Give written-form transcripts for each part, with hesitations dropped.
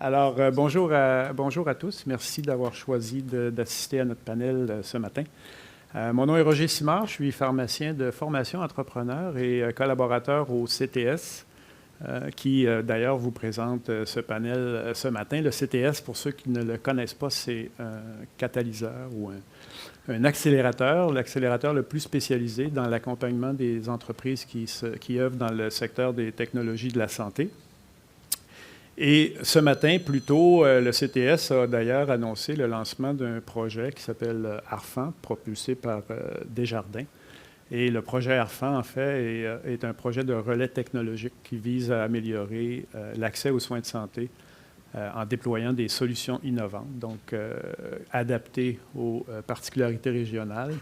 Alors, bonjour à tous. Merci d'avoir choisi d'assister à notre panel ce matin. Mon nom est Roger Simard. Je suis pharmacien de formation entrepreneur et collaborateur au CTS, qui d'ailleurs vous présente ce panel ce matin. Le CTS, pour ceux qui ne le connaissent pas, c'est un catalyseur ou un accélérateur, l'accélérateur le plus spécialisé dans l'accompagnement des entreprises qui œuvrent dans le secteur des technologies de la santé. Et ce matin, plus tôt, le CTS a d'ailleurs annoncé le lancement d'un projet qui s'appelle ARFAN, propulsé par Desjardins. Et le projet ARFAN, en fait, est un projet de relais technologique qui vise à améliorer l'accès aux soins de santé en déployant des solutions innovantes, donc adaptées aux particularités régionales.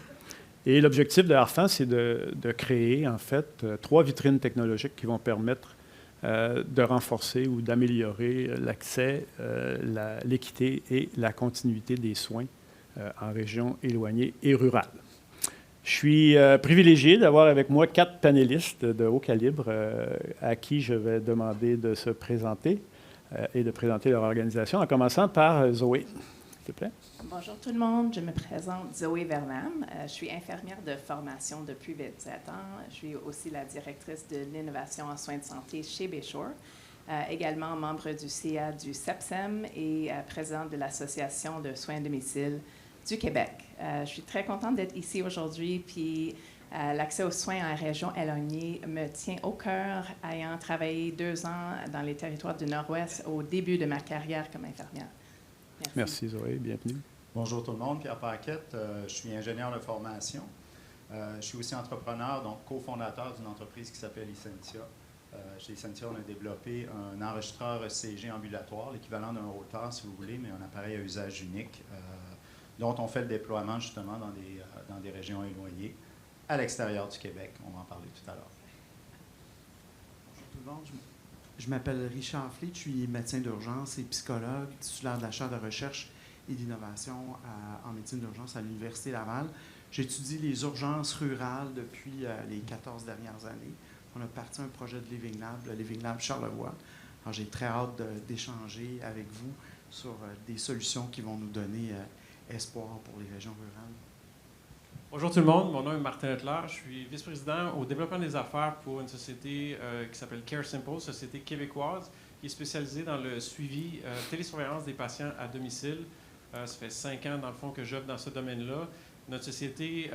Et l'objectif de ARFAN, c'est de créer, en fait, 3 vitrines technologiques qui vont permettre de renforcer ou d'améliorer l'accès, l'équité et la continuité des soins en régions éloignées et rurales. Je suis privilégié d'avoir avec moi 4 panélistes de haut calibre à qui je vais demander de se présenter et de présenter leur organisation, en commençant par Zoé, s'il te plaît. Bonjour tout le monde, je me présente Zoé Verlam. Je suis infirmière de formation depuis 27 ans. Je suis aussi la directrice de l'innovation en soins de santé chez Bayshore, également membre du CA du SEPSEM et présidente de l'Association de soins à domicile du Québec. Je suis très contente d'être ici aujourd'hui, puis l'accès aux soins en région éloignée me tient au cœur, ayant travaillé 2 ans dans les territoires du Nord-Ouest au début de ma carrière comme infirmière. Merci Zoé, bienvenue. Bonjour tout le monde, Pierre Paquette, je suis ingénieur de formation. Je suis aussi entrepreneur, donc cofondateur d'une entreprise qui s'appelle Essentia. Chez Essentia, on a développé un enregistreur ECG ambulatoire, l'équivalent d'un routeur si vous voulez, mais un appareil à usage unique, dont on fait le déploiement justement dans des régions éloignées, à l'extérieur du Québec. On va en parler tout à l'heure. Bonjour tout le monde. Je m'appelle Richard Fleet, je suis médecin d'urgence et psychologue, titulaire de la chaire de recherche et d'innovation en médecine d'urgence à l'Université Laval. J'étudie les urgences rurales depuis les 14 dernières années. On a parti un projet de Living Lab, le Living Lab Charlevoix. Alors, j'ai très hâte d'échanger avec vous sur des solutions qui vont nous donner espoir pour les régions rurales. Bonjour tout le monde, mon nom est Martin Leclerc, je suis vice-président au développement des affaires pour une société qui s'appelle CareSimple, société québécoise, qui est spécialisée dans le suivi, télésurveillance des patients à domicile. Ça fait 5 ans, dans le fond, que j'œuvre dans ce domaine-là. Notre société,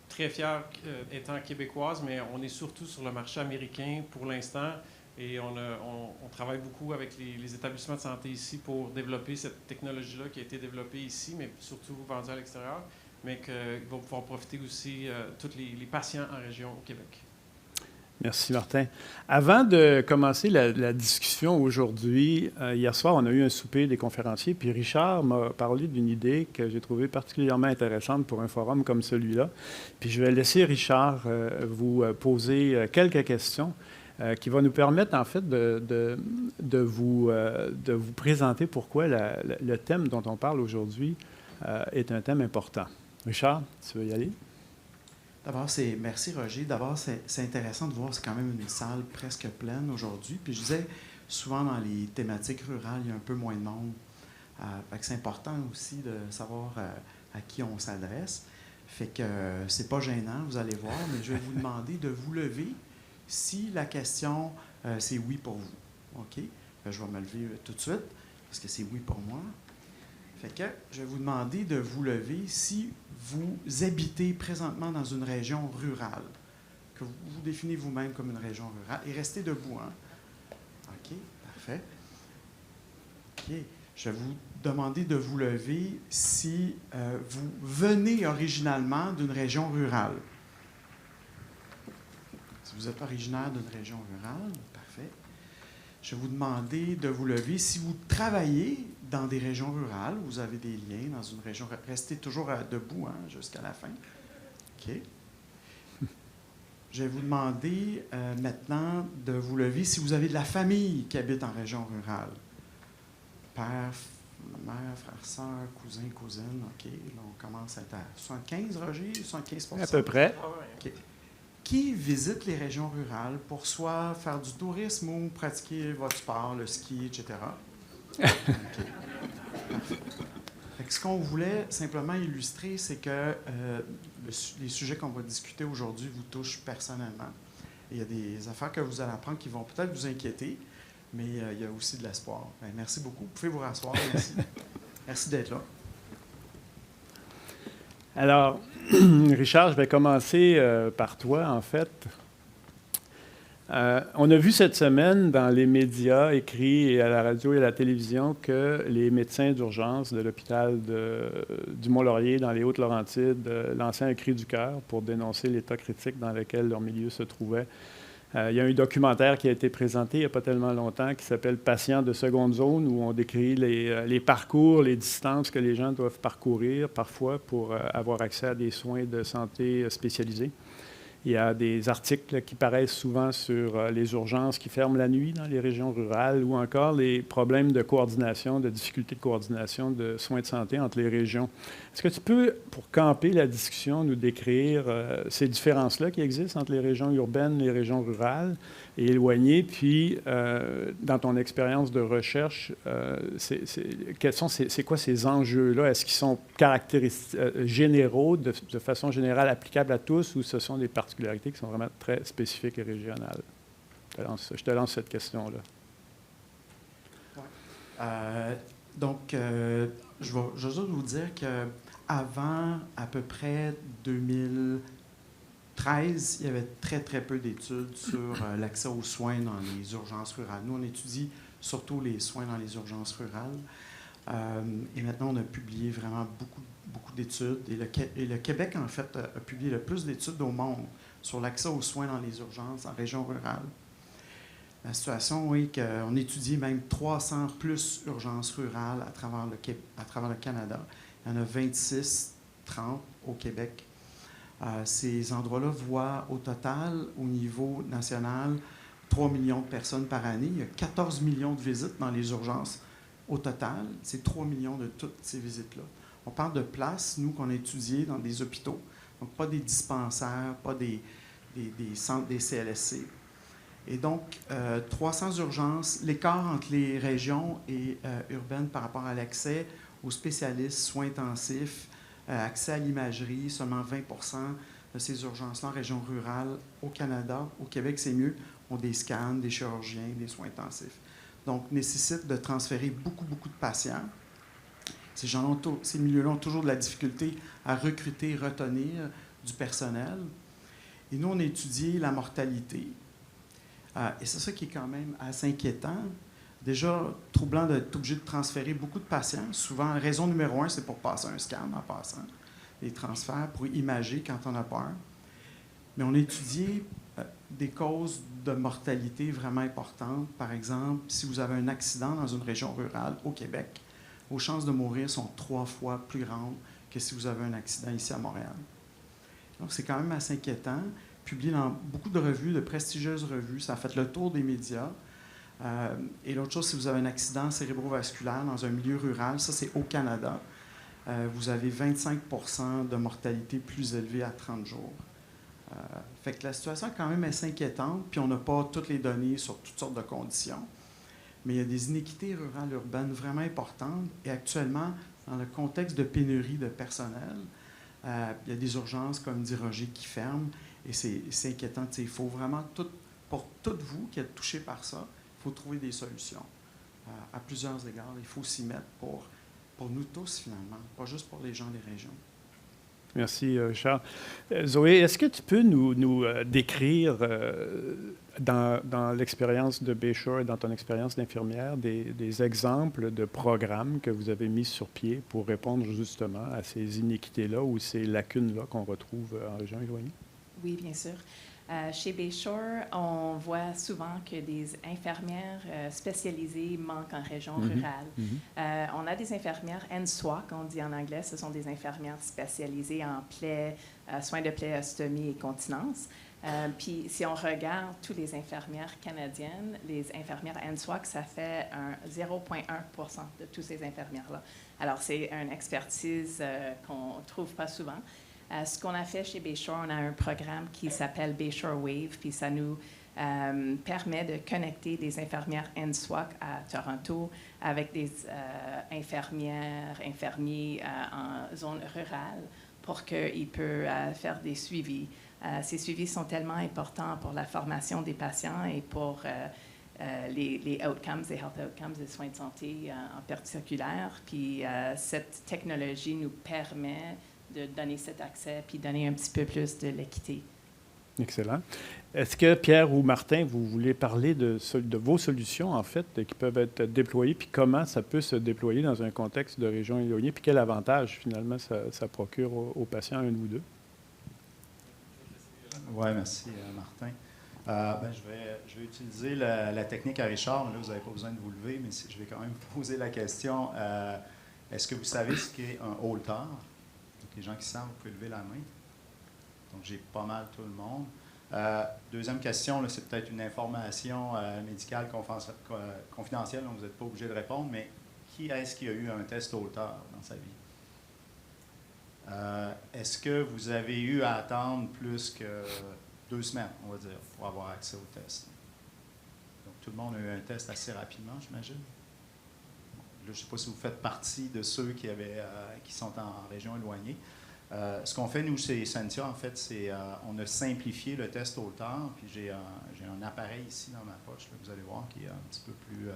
très fière étant québécoise, mais on est surtout sur le marché américain pour l'instant. Et on travaille beaucoup avec les établissements de santé ici pour développer cette technologie-là qui a été développée ici, mais surtout vendue à l'extérieur, mais qui va pouvoir profiter aussi tous les patients en région au Québec. Merci, Martin. Avant de commencer la discussion aujourd'hui, hier soir, on a eu un souper des conférenciers, puis Richard m'a parlé d'une idée que j'ai trouvée particulièrement intéressante pour un forum comme celui-là. Puis je vais laisser Richard vous poser quelques questions qui vont nous permettre, en fait, de vous présenter pourquoi le thème dont on parle aujourd'hui est un thème important. Richard, tu veux y aller? D'abord, merci Roger. D'abord, c'est intéressant de voir, c'est quand même une salle presque pleine aujourd'hui. Puis je disais, souvent dans les thématiques rurales, il y a un peu moins de monde. Fait que c'est important aussi de savoir à qui on s'adresse. Fait que c'est pas gênant, vous allez voir, mais je vais vous demander de vous lever si la question, c'est oui pour vous. OK? Je vais me lever tout de suite, parce que c'est oui pour moi. Fait que je vais vous demander de vous lever si vous habitez présentement dans une région rurale, que vous définissez vous-même comme une région rurale, et restez debout. Hein? OK, parfait. OK. Je vais vous demander de vous lever si vous venez originalement d'une région rurale. Si vous êtes originaire d'une région rurale, parfait. Je vais vous demander de vous lever si vous travaillez dans des régions rurales, vous avez des liens dans une région. Restez toujours debout jusqu'à la fin. OK. Je vais vous demander maintenant de vous lever si vous avez de la famille qui habite en région rurale. Père, mère, frère, sœur, cousin, cousine. OK. Là, on commence à être à 75, Roger? 75%? À peu près. OK. Qui visite les régions rurales pour soit faire du tourisme ou pratiquer votre sport, le ski, etc.? Fait que ce qu'on voulait simplement illustrer, c'est que les sujets qu'on va discuter aujourd'hui vous touchent personnellement. Et il y a des affaires que vous allez apprendre qui vont peut-être vous inquiéter, mais il y a aussi de l'espoir. Bien, merci beaucoup. Vous pouvez vous rasseoir. Merci. Merci d'être là. Alors, Richard, je vais commencer par toi, en fait. On a vu cette semaine dans les médias écrits et à la radio et à la télévision que les médecins d'urgence de l'hôpital du Mont-Laurier dans les Hautes-Laurentides lançaient un cri du cœur pour dénoncer l'état critique dans lequel leur milieu se trouvait. Il y a un documentaire qui a été présenté il n'y a pas tellement longtemps qui s'appelle « Patients de seconde zone » où on décrit les parcours, les distances que les gens doivent parcourir parfois pour avoir accès à des soins de santé spécialisés. Il y a des articles qui paraissent souvent sur les urgences qui ferment la nuit dans les régions rurales ou encore les problèmes de coordination, de difficultés de coordination de soins de santé entre les régions. Est-ce que tu peux, pour camper la discussion, nous décrire ces différences-là qui existent entre les régions urbaines, les régions rurales et éloignées? Puis, dans ton expérience de recherche, c'est quoi ces enjeux-là? Est-ce qu'ils sont généraux, de façon générale applicables à tous, ou ce sont des particularités qui sont vraiment très spécifiques et régionales? Je te lance cette question-là. Je vais juste vous dire qu'avant à peu près 2013, il y avait très, très peu d'études sur l'accès aux soins dans les urgences rurales. Nous, on étudie surtout les soins dans les urgences rurales. Et maintenant, on a publié vraiment beaucoup d'études. Et le Québec, en fait, a publié le plus d'études au monde sur l'accès aux soins dans les urgences en région rurale. La situation est qu'on étudie même 300 plus urgences rurales à travers le Canada. Il y en a 26, 30 au Québec. Ces endroits-là voient au total, au niveau national, 3 millions de personnes par année. Il y a 14 millions de visites dans les urgences au total. C'est 3 millions de toutes ces visites-là. On parle de places, nous, qu'on a étudiées dans des hôpitaux. Donc, pas des dispensaires, pas des centres des CLSC. Et donc, 300 urgences, l'écart entre les régions et urbaines par rapport à l'accès aux spécialistes, soins intensifs, accès à l'imagerie, seulement 20 de ces urgences-là en région rurale au Canada. Au Québec, c'est mieux, ont des scans, des chirurgiens, des soins intensifs. Donc, nécessite de transférer beaucoup de patients. Ces milieux-là ont toujours de la difficulté à recruter, retenir du personnel. Et nous, on a étudié la mortalité. Et c'est ça qui est quand même assez inquiétant. Déjà, troublant d'être obligé de transférer beaucoup de patients. Souvent, raison numéro 1, c'est pour passer un scan en passant. Les transferts pour imager quand on a peur. Mais on a étudié des causes de mortalité vraiment importantes. Par exemple, si vous avez un accident dans une région rurale au Québec, vos chances de mourir sont 3 fois plus grandes que si vous avez un accident ici à Montréal. Donc, c'est quand même assez inquiétant. Publié dans beaucoup de revues, de prestigieuses revues. Ça a fait le tour des médias. Et l'autre chose, si vous avez un accident cérébrovasculaire dans un milieu rural, ça, c'est au Canada, vous avez 25 de mortalité plus élevée à 30 jours. Fait que la situation est quand même assez inquiétante, puis on n'a pas toutes les données sur toutes sortes de conditions. Mais il y a des inéquités rurales urbaines vraiment importantes. Et actuellement, dans le contexte de pénurie de personnel, il y a des urgences, comme dit Roger, qui ferment. Et c'est inquiétant. Il faut vraiment, pour toutes vous qui êtes touchés par ça, il faut trouver des solutions. À plusieurs égards, il faut s'y mettre pour nous tous, finalement, pas juste pour les gens des régions. Merci, Richard. Zoé, est-ce que tu peux nous décrire, dans l'expérience de Bayshore et dans ton expérience d'infirmière, des exemples de programmes que vous avez mis sur pied pour répondre justement à ces inéquités-là ou ces lacunes-là qu'on retrouve en région éloignée? Oui, bien sûr. Chez Bayshore, on voit souvent que des infirmières spécialisées manquent en région rurale. On a des infirmières NSWA, qu'on dit en anglais. Ce sont des infirmières spécialisées en plaies, soins de plaies, ostomie et continence. Puis, si on regarde toutes les infirmières canadiennes, les infirmières NSWA, ça fait 0,1 de toutes ces infirmières-là. Alors, c'est une expertise qu'on ne trouve pas souvent. Ce qu'on a fait chez Bayshore, on a un programme qui s'appelle Bayshore Wave, puis ça nous permet de connecter des infirmières NSWAC à Toronto avec des infirmiers en zone rurale pour qu'ils puissent faire des suivis. Ces suivis sont tellement importants pour la formation des patients et pour les outcomes, les health outcomes, les soins de santé en particulier. Puis cette technologie nous permet de donner cet accès puis donner un petit peu plus de l'équité. Excellent. Est-ce que Pierre ou Martin, vous voulez parler de vos solutions, en fait, qui peuvent être déployées, puis comment ça peut se déployer dans un contexte de région éloignée, puis quel avantage, finalement, ça procure aux patients, un ou deux? Oui, merci, Martin. Je vais utiliser la technique à Richard, mais là, vous n'avez pas besoin de vous lever, mais je vais quand même vous poser la question. Est-ce que vous savez ce qu'est un holter? Donc, les gens qui savent, vous pouvez lever la main. Donc, j'ai pas mal tout le monde. Deuxième question, là, c'est peut-être une information médicale confidentielle, donc vous n'êtes pas obligé de répondre, mais qui est-ce qui a eu un test holter dans sa vie? Est-ce que vous avez eu à attendre plus que 2 semaines, on va dire, pour avoir accès au test? Donc, tout le monde a eu un test assez rapidement, j'imagine. Là, je ne sais pas si vous faites partie de ceux qui sont en région éloignée. Ce qu'on fait, nous, chez Essentia, en fait, c'est on a simplifié le test holter, puis j'ai un appareil ici dans ma poche, là, vous allez voir, qui est un petit peu plus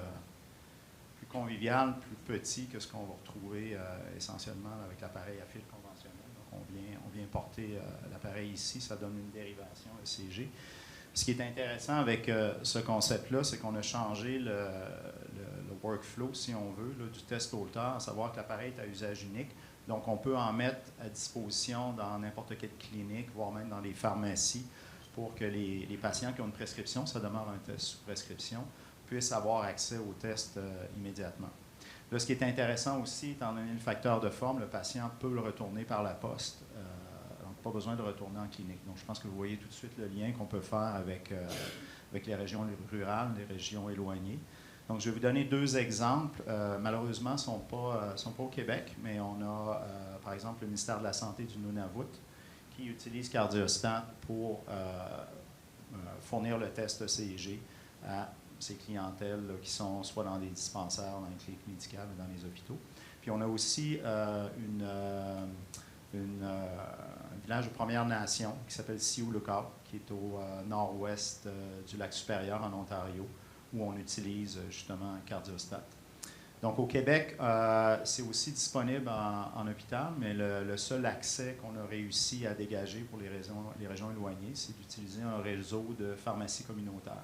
convivial, plus petit que ce qu'on va retrouver essentiellement avec l'appareil à fil conventionnel. Donc, on vient porter l'appareil ici, ça donne une dérivation ECG. Ce qui est intéressant avec ce concept-là, c'est qu'on a changé le workflow, si on veut, là, du test holter, à savoir que l'appareil est à usage unique. Donc, on peut en mettre à disposition dans n'importe quelle clinique, voire même dans les pharmacies, pour que les patients qui ont une prescription, ça demeure un test sous prescription, puissent avoir accès au test immédiatement. Là, ce qui est intéressant aussi, étant donné le facteur de forme, le patient peut le retourner par la poste. Donc, pas besoin de retourner en clinique. Donc, je pense que vous voyez tout de suite le lien qu'on peut faire avec les régions rurales, les régions éloignées. Donc, je vais vous donner 2 exemples. Malheureusement, ils ne sont pas au Québec, mais on a, par exemple, le ministère de la Santé du Nunavut qui utilise Cardiostat pour fournir le test ECG à ces clientèles là, qui sont soit dans des dispensaires, dans les cliniques médicales ou dans les hôpitaux. Puis, on a aussi un village de Première Nation qui s'appelle Sioux-Lookout, qui est au nord-ouest du Lac-Supérieur en Ontario, où on utilise justement Cardiostat. Donc, au Québec, c'est aussi disponible en hôpital, mais le seul accès qu'on a réussi à dégager pour les régions éloignées, c'est d'utiliser un réseau de pharmacies communautaires.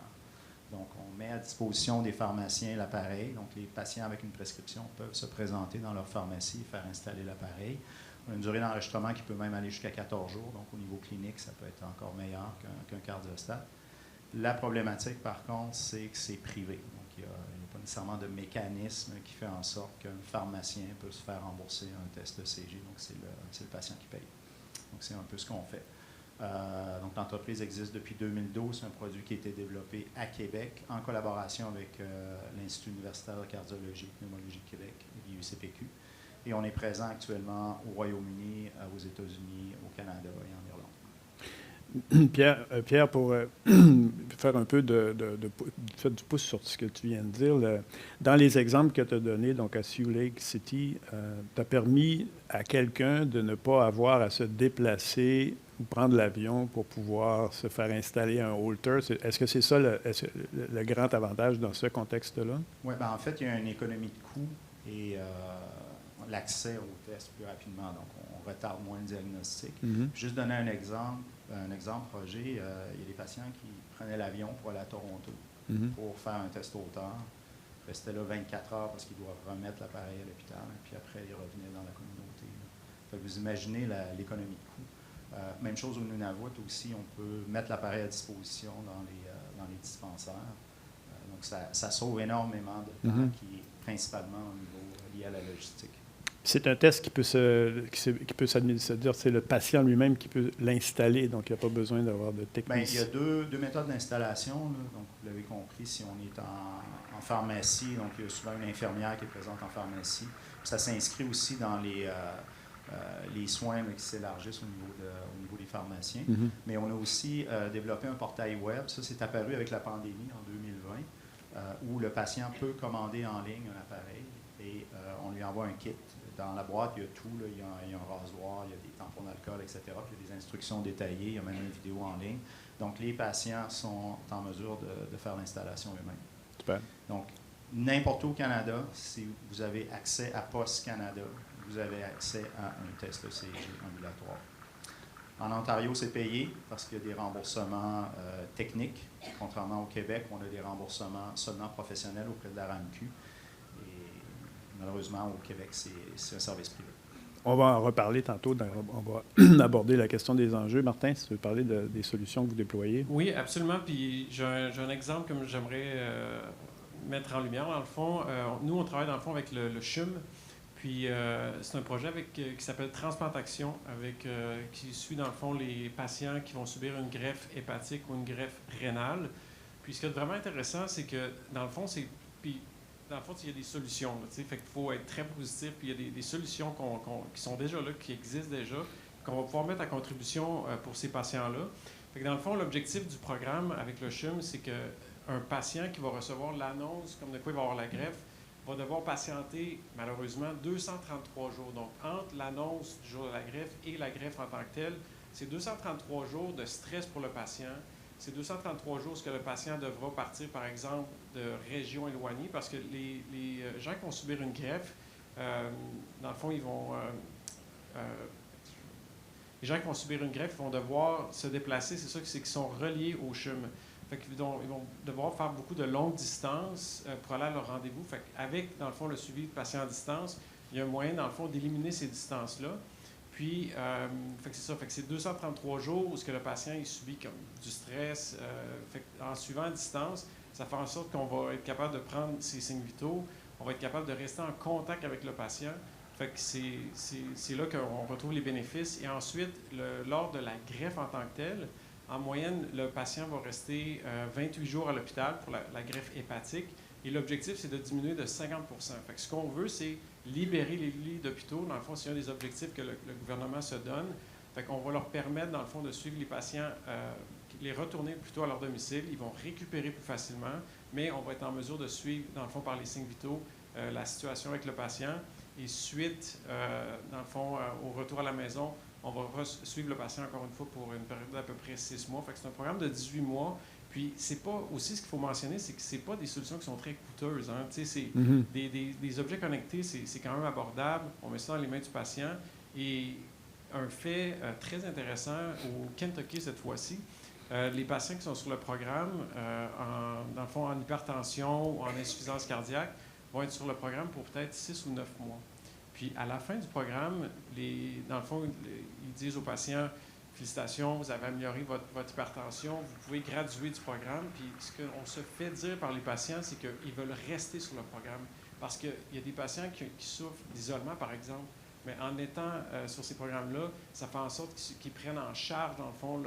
Donc, on met à disposition des pharmaciens l'appareil. Donc, les patients avec une prescription peuvent se présenter dans leur pharmacie et faire installer l'appareil. On a une durée d'enregistrement qui peut même aller jusqu'à 14 jours. Donc, au niveau clinique, ça peut être encore meilleur qu'un Cardiostat. La problématique, par contre, c'est que c'est privé. Donc, il n'y a pas nécessairement de mécanisme qui fait en sorte qu'un pharmacien peut se faire rembourser un test ECG. Donc, c'est le patient qui paye. Donc, c'est un peu ce qu'on fait. Donc, l'entreprise existe depuis 2012. C'est un produit qui a été développé à Québec en collaboration avec l'Institut universitaire de cardiologie et pneumologie de Québec, l'IUCPQ. Et on est présent actuellement au Royaume-Uni, aux États-Unis, au Canada et en Irlande. Pierre, pour faire un peu faire du pouce sur ce que tu viens de dire, dans les exemples que tu as donnés, donc à Sioux Lake City, tu as permis à quelqu'un de ne pas avoir à se déplacer ou prendre l'avion pour pouvoir se faire installer un holter. Est-ce que c'est ça le grand avantage dans ce contexte-là? Oui, bien, en fait, il y a une économie de coûts et l'accès au test plus rapidement. Donc, on retarde moins le diagnostic. Mm-hmm. Juste donner un exemple, Roger, il y a des patients qui prenaient l'avion pour aller à Toronto pour faire un test holter. Ils restaient là 24 heures parce qu'ils doivent remettre l'appareil à l'hôpital, et puis après, ils revenaient dans la communauté. Fait que vous imaginez l'économie de coût. Même chose au Nunavut aussi, on peut mettre l'appareil à disposition dans les dispensaires. Donc, ça sauve énormément de temps qui est principalement au niveau lié à la logistique. C'est un test qui peut s'administrer, c'est le patient lui-même qui peut l'installer, donc il n'y a pas besoin d'avoir de technicien. Bien, il y a deux méthodes d'installation. Donc, vous l'avez compris, si on est en pharmacie, donc il y a souvent une infirmière qui est présente en pharmacie. Puis ça s'inscrit aussi dans les soins là, qui s'élargissent au niveau des pharmaciens. Mhm. Mais on a aussi développé un portail web. Ça, c'est apparu avec la pandémie en 2020, où le patient peut commander en ligne un appareil et on lui envoie un kit. Dans la boîte, il y a tout. Là. Il y a un rasoir, il y a des tampons d'alcool, etc. Puis il y a des instructions détaillées. Il y a même une vidéo en ligne. Donc, les patients sont en mesure de faire l'installation eux-mêmes. Super. Donc, n'importe où au Canada, si vous avez accès à Post Canada, vous avez accès à un test ECG ambulatoire. En Ontario, c'est payé parce qu'il y a des remboursements techniques. Contrairement au Québec, on a des remboursements seulement professionnels auprès de la RAMQ. Et malheureusement, au Québec, c'est un service privé. On va en reparler tantôt. On va aborder la question des enjeux. Martin, si tu veux parler des solutions que vous déployez. Oui, absolument. Puis j'ai un exemple que j'aimerais mettre en lumière. Dans le fond, nous, on travaille dans le fond avec le CHUM. Puis c'est un projet qui s'appelle Transplantation, qui suit dans le fond les patients qui vont subir une greffe hépatique ou une greffe rénale. Puis ce qui est vraiment intéressant, c'est que dans le fond, il y a des solutions. Là, fait qu'il faut être très positif. Puis il y a des solutions qui sont déjà là, qui existent déjà, qu'on va pouvoir mettre à contribution pour ces patients-là. Fait que dans le fond, l'objectif du programme avec le CHUM, c'est qu'un patient qui va recevoir l'annonce comme de quoi il va avoir la greffe va devoir patienter, malheureusement, 233 jours. Donc, entre l'annonce du jour de la greffe et la greffe en tant que telle, c'est 233 jours de stress pour le patient. C'est 233 jours que le patient devra partir, par exemple, de régions éloignées, parce que les gens qui vont subir une greffe, dans le fond, les gens qui vont subir une greffe vont devoir se déplacer, c'est ça, c'est qu'ils sont reliés au CHUM. Fait qu'ils vont devoir faire beaucoup de longues distances pour aller à leur rendez-vous. Fait qu'avec, dans le fond, le suivi de patients à distance, il y a un moyen, dans le fond, d'éliminer ces distances-là. Puis, fait que c'est ça. Fait que c'est 233 jours où ce que le patient il subit comme du stress. Fait en suivant à distance, ça fait en sorte qu'on va être capable de prendre ses signes vitaux. On va être capable de rester en contact avec le patient. Fait que c'est là qu'on retrouve les bénéfices. Et ensuite, lors de la greffe en tant que telle, en moyenne, le patient va rester 28 jours à l'hôpital pour la greffe hépatique. Et l'objectif, c'est de diminuer de 50%. Fait que ce qu'on veut, c'est libérer les lits d'hôpitaux. Dans le fond, c'est un des objectifs que le gouvernement se donne. Fait qu'on va leur permettre, dans le fond, de suivre les patients, les retourner plutôt à leur domicile. Ils vont récupérer plus facilement, mais on va être en mesure de suivre, dans le fond, par les signes vitaux, la situation avec le patient. Et suite, dans le fond, au retour à la maison, on va suivre le patient encore une fois pour une période d'à peu près 6 mois. Fait que c'est un programme de 18 mois. Puis, c'est pas aussi ce qu'il faut mentionner, c'est que c'est pas des solutions qui sont très coûteuses. Hein. C'est des objets connectés, c'est quand même abordable. On met ça dans les mains du patient. Et un fait très intéressant au Kentucky cette fois-ci, les patients qui sont sur le programme, dans le fond, en hypertension ou en insuffisance cardiaque, vont être sur le programme pour peut-être 6 ou 9 mois. Puis, à la fin du programme, dans le fond, ils disent aux patients, félicitations, vous avez amélioré votre hypertension, vous pouvez graduer du programme. Puis, ce qu'on se fait dire par les patients, c'est qu'ils veulent rester sur le programme. Parce qu'il y a des patients qui souffrent d'isolement, par exemple. Mais en étant sur ces programmes-là, ça fait en sorte qu'ils prennent en charge, dans le fond,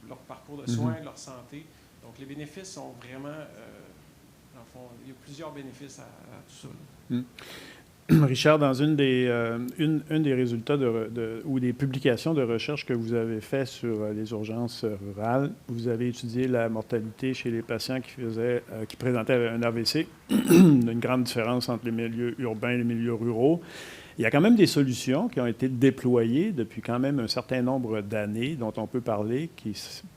leur parcours de soins, leur santé. Donc, les bénéfices sont vraiment... dans le fond, il y a plusieurs bénéfices à tout ça. Richard, dans une des résultats ou des publications de recherche que vous avez fait sur les urgences rurales, vous avez étudié la mortalité chez les patients qui présentaient un AVC, une grande différence entre les milieux urbains et les milieux ruraux. Il y a quand même des solutions qui ont été déployées depuis quand même un certain nombre d'années dont on peut parler,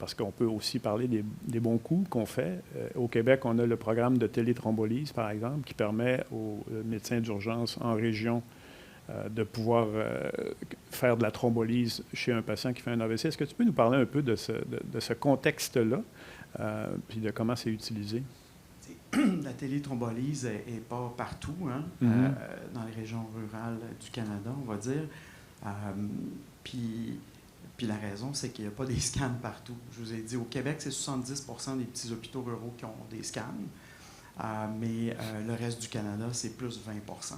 parce qu'on peut aussi parler des bons coups qu'on fait. Au Québec, on a le programme de téléthrombolyse, par exemple, qui permet aux médecins d'urgence en région de pouvoir faire de la thrombolyse chez un patient qui fait un AVC. Est-ce que tu peux nous parler un peu de ce contexte-là, puis de comment c'est utilisé? La téléthrombolyse n'est pas partout, hein, dans les régions rurales du Canada, on va dire. Puis la raison, c'est qu'il n'y a pas des scans partout. Je vous ai dit, au Québec, c'est 70% des petits hôpitaux ruraux qui ont des scans, mais le reste du Canada, c'est plus 20%.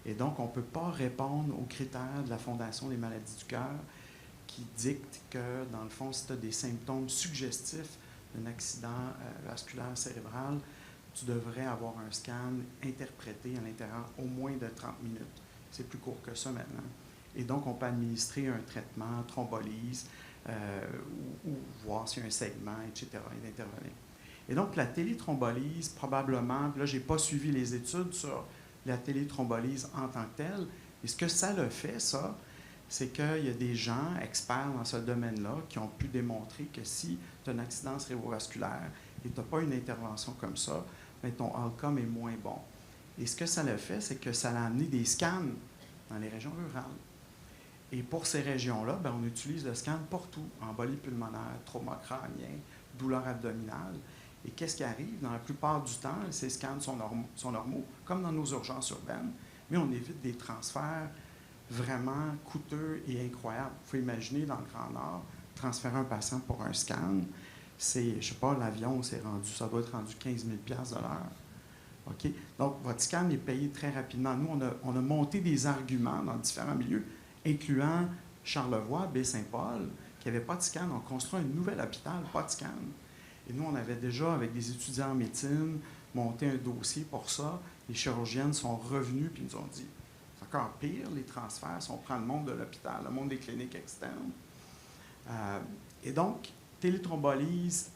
Et donc, on ne peut pas répondre aux critères de la Fondation des maladies du cœur qui dictent que, dans le fond, si tu as des symptômes suggestifs d'un accident vasculaire cérébral, tu devrais avoir un scan interprété à l'intérieur au moins de 30 minutes. C'est plus court que ça maintenant. Et donc, on peut administrer un traitement, thrombolyse, ou voir s'il y a un segment, etc., et d'intervenir. Et donc, la téléthrombolyse, probablement, là, je n'ai pas suivi les études sur la téléthrombolyse en tant que telle, et ce que ça le fait, ça, c'est qu'il y a des gens experts dans ce domaine-là qui ont pu démontrer que si tu as un accident cérébrovasculaire et tu n'as pas une intervention comme ça, bien, ton outcome est moins bon. Et ce que ça le fait, c'est que ça a amené des scans dans les régions rurales. Et pour ces régions-là, bien, on utilise le scan partout, embolie pulmonaire, trauma crânien, douleur abdominale. Et qu'est-ce qui arrive? Dans la plupart du temps, ces scans sont normaux, comme dans nos urgences urbaines, mais on évite des transferts vraiment coûteux et incroyables. Il faut imaginer, dans le Grand Nord, transférer un patient pour un scan, c'est, je ne sais pas, l'avion, ça doit être rendu 15 000 $ de l'heure. OK? Donc, votre scan est payé très rapidement. Nous, on a monté des arguments dans différents milieux, incluant Charlevoix, Baie-Saint-Paul, qui n'avait pas de scan. On construit un nouvel hôpital, pas de scan. Et nous, on avait déjà, avec des étudiants en médecine, monté un dossier pour ça. Les chirurgiennes sont revenues et nous ont dit, c'est encore pire, les transferts, si on prend le monde de l'hôpital, le monde des cliniques externes. Et donc, téléthrombolyse,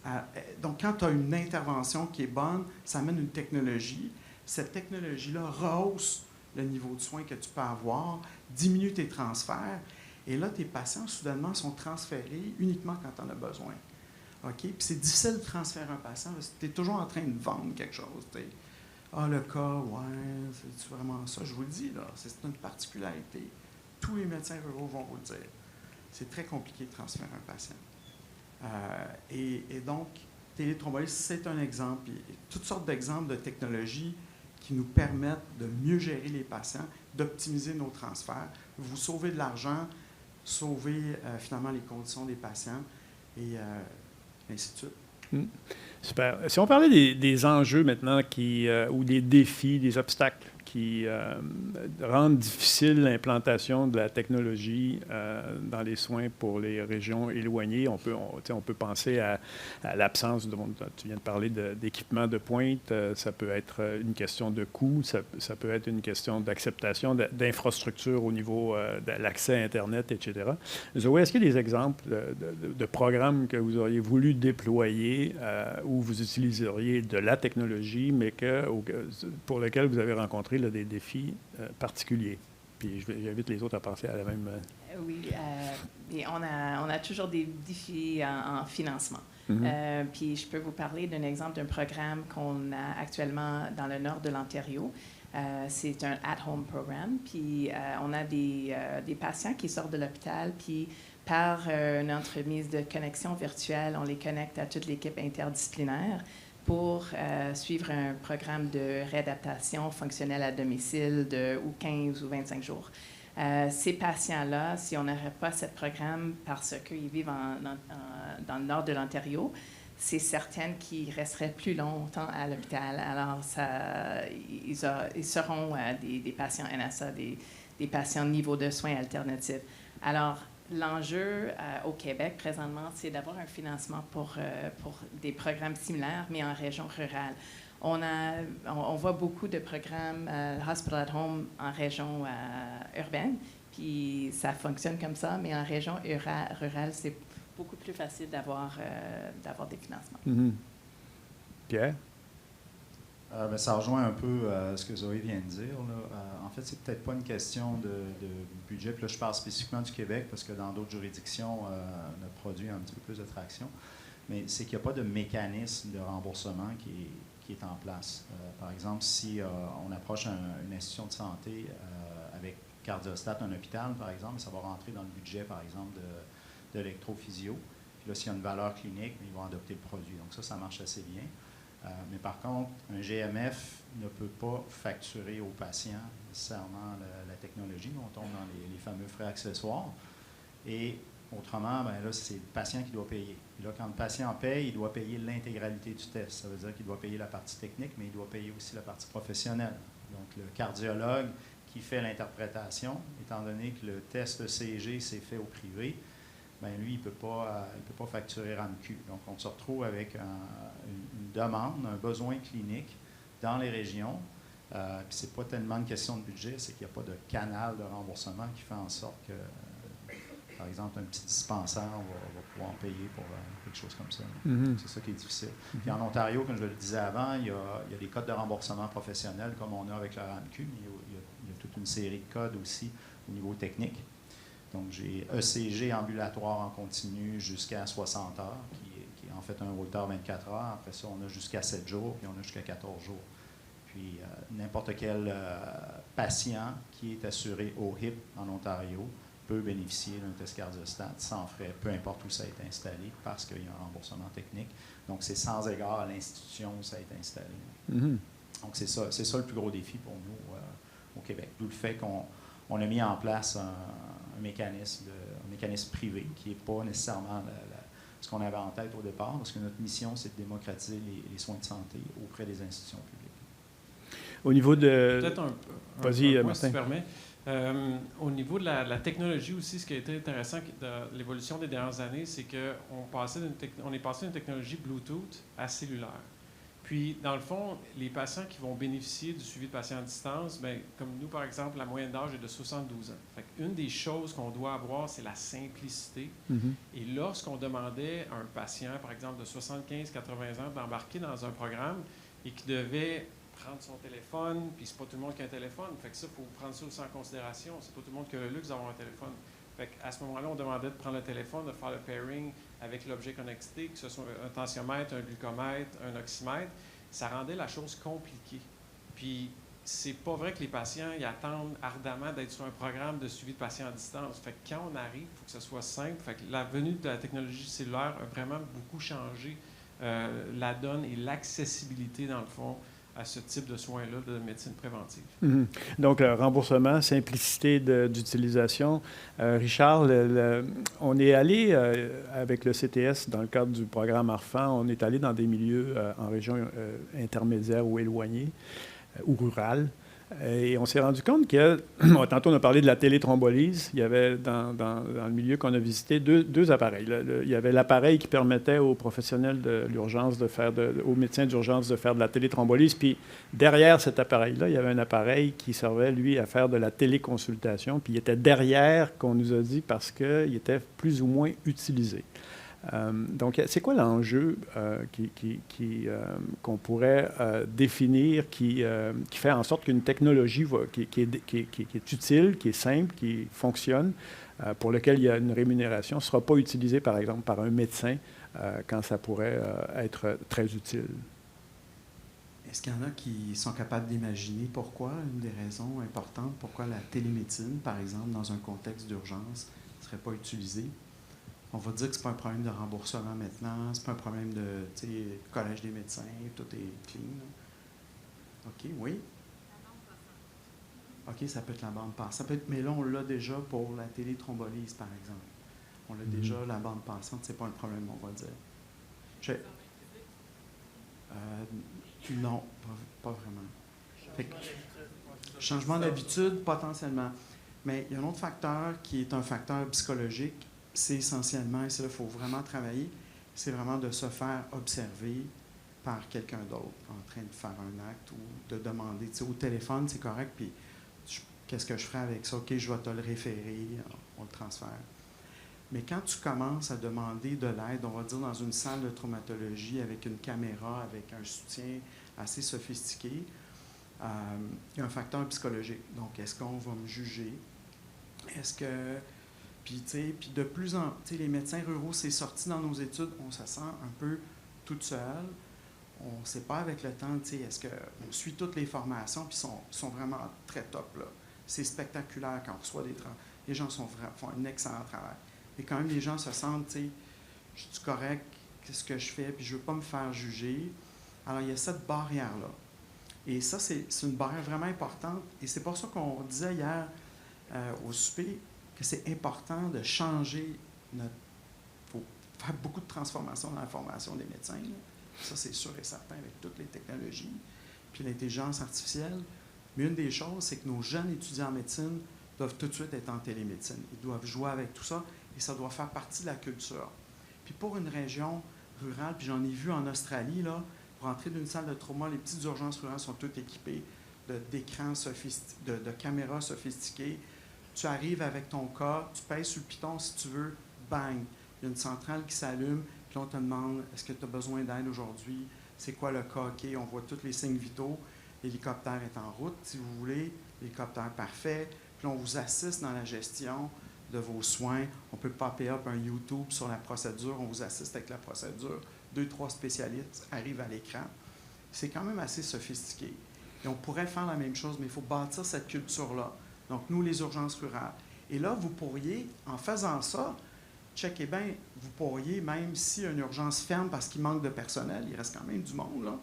donc quand tu as une intervention qui est bonne, ça amène une technologie. Cette technologie-là rehausse le niveau de soins que tu peux avoir, diminue tes transferts, et là, tes patients, soudainement, sont transférés uniquement quand tu en as besoin. OK? Puis c'est difficile de transférer un patient, tu es toujours en train de vendre quelque chose. Ah, le cas, ouais, c'est vraiment ça? Je vous le dis, là, c'est une particularité. Tous les médecins ruraux vont vous le dire. C'est très compliqué de transférer un patient. Et donc, téléthrombolyse, c'est un exemple. Il y a toutes sortes d'exemples de technologies qui nous permettent de mieux gérer les patients, d'optimiser nos transferts, vous sauver de l'argent, sauver finalement les conditions des patients, et ainsi de suite. Super. Si on parlait des enjeux maintenant ou des défis, des obstacles qui rendent difficile l'implantation de la technologie dans les soins pour les régions éloignées, on peut penser à l'absence, tu viens de parler d'équipements de pointe, ça peut être une question de coût, ça peut être une question d'acceptation d'infrastructures au niveau de l'accès à Internet, etc. Zoé, est-ce qu'il y a des exemples de programmes que vous auriez voulu déployer où vous utiliseriez de la technologie, mais pour lesquels vous avez rencontré des défis particuliers? Puis j'invite les autres à penser à la même... Oui, et on a toujours des défis en financement. Puis je peux vous parler d'un exemple d'un programme qu'on a actuellement dans le nord de l'Ontario. C'est un at-home programme. Puis on a des patients qui sortent de l'hôpital, puis par une entremise de connexion virtuelle, on les connecte à toute l'équipe interdisciplinaire pour suivre un programme de réadaptation fonctionnelle à domicile de 15 ou 25 jours. Ces patients-là, si on n'aurait pas ce programme parce qu'ils vivent dans le nord de l'Ontario, c'est certain qu'ils resteraient plus longtemps à l'hôpital. Alors, ils seront des patients NSA, des patients niveau de soins alternatifs. Alors, l'enjeu au Québec, présentement, c'est d'avoir un financement pour des programmes similaires, mais en région rurale. On voit beaucoup de programmes Hospital at Home en région urbaine, puis ça fonctionne comme ça, mais en région rurale, c'est beaucoup plus facile d'avoir des financements. Pierre? Ça rejoint un peu ce que Zoé vient de dire. En fait, c'est peut-être pas une question de budget. Puis là, je parle spécifiquement du Québec parce que dans d'autres juridictions, notre produit a un petit peu plus de traction. Mais c'est qu'il n'y a pas de mécanisme de remboursement qui est en place. Par exemple, si on approche une institution de santé avec cardiostat, un hôpital, par exemple, ça va rentrer dans le budget, par exemple, de l'électrophysio. Puis là, s'il y a une valeur clinique, ils vont adopter le produit. Donc ça marche assez bien. Mais par contre, un GMF ne peut pas facturer aux patients nécessairement la technologie. On tombe dans les fameux frais accessoires. Et autrement, là, c'est le patient qui doit payer. Et là, quand le patient paye, il doit payer l'intégralité du test. Ça veut dire qu'il doit payer la partie technique, mais il doit payer aussi la partie professionnelle. Donc, le cardiologue qui fait l'interprétation, étant donné que le test ECG s'est fait au privé, bien, lui, il ne peut pas facturer RAMQ. Donc, on se retrouve avec une demande, un besoin clinique dans les régions Puis c'est pas tellement une question de budget, c'est qu'il n'y a pas de canal de remboursement qui fait en sorte que, par exemple, un petit dispensaire va pouvoir payer pour quelque chose comme ça. C'est ça qui est difficile. Puis en Ontario, comme je le disais avant, il y a des codes de remboursement professionnels comme on a avec la RAMQ, mais il y a toute une série de codes aussi au niveau technique. Donc, j'ai ECG ambulatoire en continu jusqu'à 60 heures, qui est en fait un routeur 24 heures. Après ça, on a jusqu'à 7 jours, puis on a jusqu'à 14 jours. Puis, n'importe quel patient qui est assuré au HIP en Ontario peut bénéficier d'un test cardiostat sans frais, peu importe où ça a été installé, parce qu'il y a un remboursement technique. Donc, c'est sans égard à l'institution où ça a été installé. Donc, c'est ça le plus gros défi pour nous au Québec. D'où le fait qu'on a mis en place un mécanisme privé qui n'est pas nécessairement ce qu'on avait en tête au départ, parce que notre mission, c'est de démocratiser les soins de santé auprès des institutions publiques. Au niveau de... Peut-être un Vas-y, point, Martin. si tu permets. Au niveau de la technologie aussi, ce qui a été intéressant de l'évolution des dernières années, c'est qu'on est passé d'une technologie Bluetooth à cellulaire. Puis, dans le fond, les patients qui vont bénéficier du suivi de patients à distance, bien, comme nous, par exemple, la moyenne d'âge est de 72 ans. Fait qu'une des choses qu'on doit avoir, c'est la simplicité. Et lorsqu'on demandait à un patient, par exemple, de 75-80 ans, d'embarquer dans un programme et qui devait prendre son téléphone, puis c'est pas tout le monde qui a un téléphone, fait que ça, il faut prendre ça aussi en considération. C'est pas tout le monde qui a le luxe d'avoir un téléphone. Fait qu'à ce moment-là, on demandait de prendre le téléphone, de faire le pairing avec l'objet connecté, que ce soit un tensiomètre, un glucomètre, un oxymètre. Ça rendait la chose compliquée. Puis, c'est pas vrai que les patients ils attendent ardemment d'être sur un programme de suivi de patients à distance. Fait que quand on arrive, il faut que ce soit simple. Fait que la venue de la technologie cellulaire a vraiment beaucoup changé la donne et l'accessibilité, dans le fond, à ce type de soins-là de médecine préventive. Donc, le remboursement, simplicité d'utilisation. Richard, on est allé avec le CTS dans le cadre du programme ARFAN, on est allé dans des milieux en région intermédiaire ou éloignée ou rurale. Et on s'est rendu compte que, tantôt on a parlé de la téléthrombolyse, il y avait dans le milieu qu'on a visité deux appareils. Il y avait l'appareil qui permettait aux professionnels de l'urgence aux médecins d'urgence de faire de la téléthrombolyse, puis derrière cet appareil-là, il y avait un appareil qui servait, lui, à faire de la téléconsultation, puis il était derrière, qu'on nous a dit, parce qu'il était plus ou moins utilisé. Donc, c'est quoi l'enjeu qu'on pourrait définir qui fait en sorte qu'une technologie qui est utile, qui est simple, qui fonctionne, pour lequel il y a une rémunération, ne sera pas utilisée, par exemple, par un médecin quand ça pourrait être très utile? Est-ce qu'il y en a qui sont capables d'imaginer pourquoi, une des raisons importantes, pourquoi la télémédecine, par exemple, dans un contexte d'urgence, ne serait pas utilisée? On va dire que ce n'est pas un problème de remboursement maintenant, ce n'est pas un problème de collège des médecins, tout est clean. Là. OK, oui. OK, ça peut être la bande passante. Mais là, on l'a déjà pour la téléthrombolyse, par exemple. On l'a déjà, la bande passante, ce n'est pas un problème, on va dire. Non, pas vraiment. Fait que, changement d'habitude, potentiellement. Mais il y a un autre facteur qui est un facteur psychologique. C'est essentiellement, et c'est là qu'il faut vraiment travailler, c'est vraiment de se faire observer par quelqu'un d'autre en train de faire un acte ou de demander. Au téléphone, c'est correct, puis qu'est-ce que je ferai avec ça? OK, je vais te le référer, on le transfère. Mais quand tu commences à demander de l'aide, on va dire dans une salle de traumatologie avec une caméra, avec un soutien assez sophistiqué, il y a un facteur psychologique. Donc, est-ce qu'on va me juger? Est-ce que... Puis de plus en plus, les médecins ruraux, c'est sorti dans nos études, on se sent un peu toute seule. On ne sait pas avec le temps, est-ce qu'on suit toutes les formations, puis sont vraiment très top, là. C'est spectaculaire quand on reçoit les gens font un excellent travail. Et quand même, les gens se sentent, je suis correct, qu'est-ce que je fais, puis je ne veux pas me faire juger. Alors, il y a cette barrière-là. Et ça, c'est une barrière vraiment importante. Et c'est pour ça qu'on disait hier au souper, que c'est important de changer il faut faire beaucoup de transformations dans la formation des médecins. Là. Ça, c'est sûr et certain avec toutes les technologies, puis l'intelligence artificielle. Mais une des choses, c'est que nos jeunes étudiants en médecine doivent tout de suite être en télémédecine. Ils doivent jouer avec tout ça et ça doit faire partie de la culture. Puis pour une région rurale, puis j'en ai vu en Australie, là, pour entrer d'une salle de trauma, les petites urgences rurales sont toutes équipées d'écrans de caméras sophistiquées. Tu arrives avec ton cas, tu pèses sur le piton si tu veux, bang! Il y a une centrale qui s'allume, puis on te demande est-ce que tu as besoin d'aide aujourd'hui? C'est quoi le cas? OK, on voit tous les signes vitaux. L'hélicoptère est en route, si vous voulez. L'hélicoptère parfait. Puis on vous assiste dans la gestion de vos soins. On peut popper up un YouTube sur la procédure. On vous assiste avec la procédure. 2-3 spécialistes arrivent à l'écran. C'est quand même assez sophistiqué. Et on pourrait faire la même chose, mais il faut bâtir cette culture-là. Donc, nous, les urgences rurales. Et là, vous pourriez, en faisant ça, checkez bien, vous pourriez, même si une urgence ferme parce qu'il manque de personnel, il reste quand même du monde, là,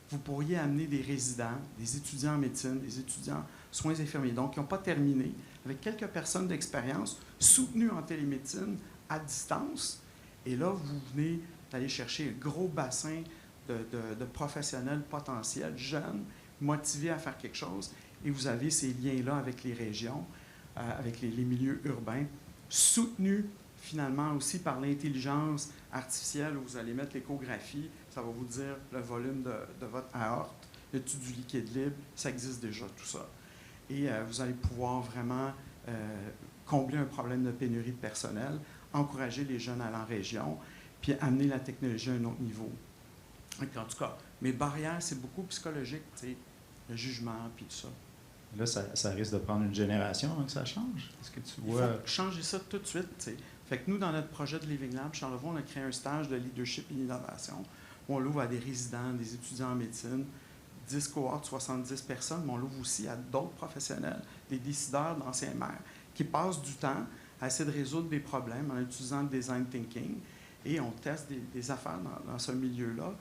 vous pourriez amener des résidents, des étudiants en médecine, des étudiants en soins infirmiers, donc qui n'ont pas terminé, avec quelques personnes d'expérience, soutenues en télémédecine à distance. Et là, vous venez d'aller chercher un gros bassin de professionnels potentiels, jeunes, motivés à faire quelque chose. Et vous avez ces liens-là avec les régions, avec les milieux urbains, soutenus finalement aussi par l'intelligence artificielle où vous allez mettre l'échographie, ça va vous dire le volume de votre aorte, y a-t-il du liquide libre, ça existe déjà tout ça. Et vous allez pouvoir vraiment combler un problème de pénurie de personnel, encourager les jeunes à aller en région, puis amener la technologie à un autre niveau. Et en tout cas, mes barrières, c'est beaucoup psychologique, tu sais, le jugement, puis tout ça. Là, ça risque de prendre une génération avant que ça change. Est-ce que tu vois... Il faut changer ça tout de suite, tu sais. Fait que nous, dans notre projet de Living Lab, Charlevoix, on a créé un stage de leadership et d'innovation où on l'ouvre à des résidents, des étudiants en médecine, 10 cohortes, 70 personnes, mais on l'ouvre aussi à d'autres professionnels, des décideurs d'anciens maires, qui passent du temps à essayer de résoudre des problèmes en utilisant le design thinking. Et on teste des affaires dans ce milieu-là.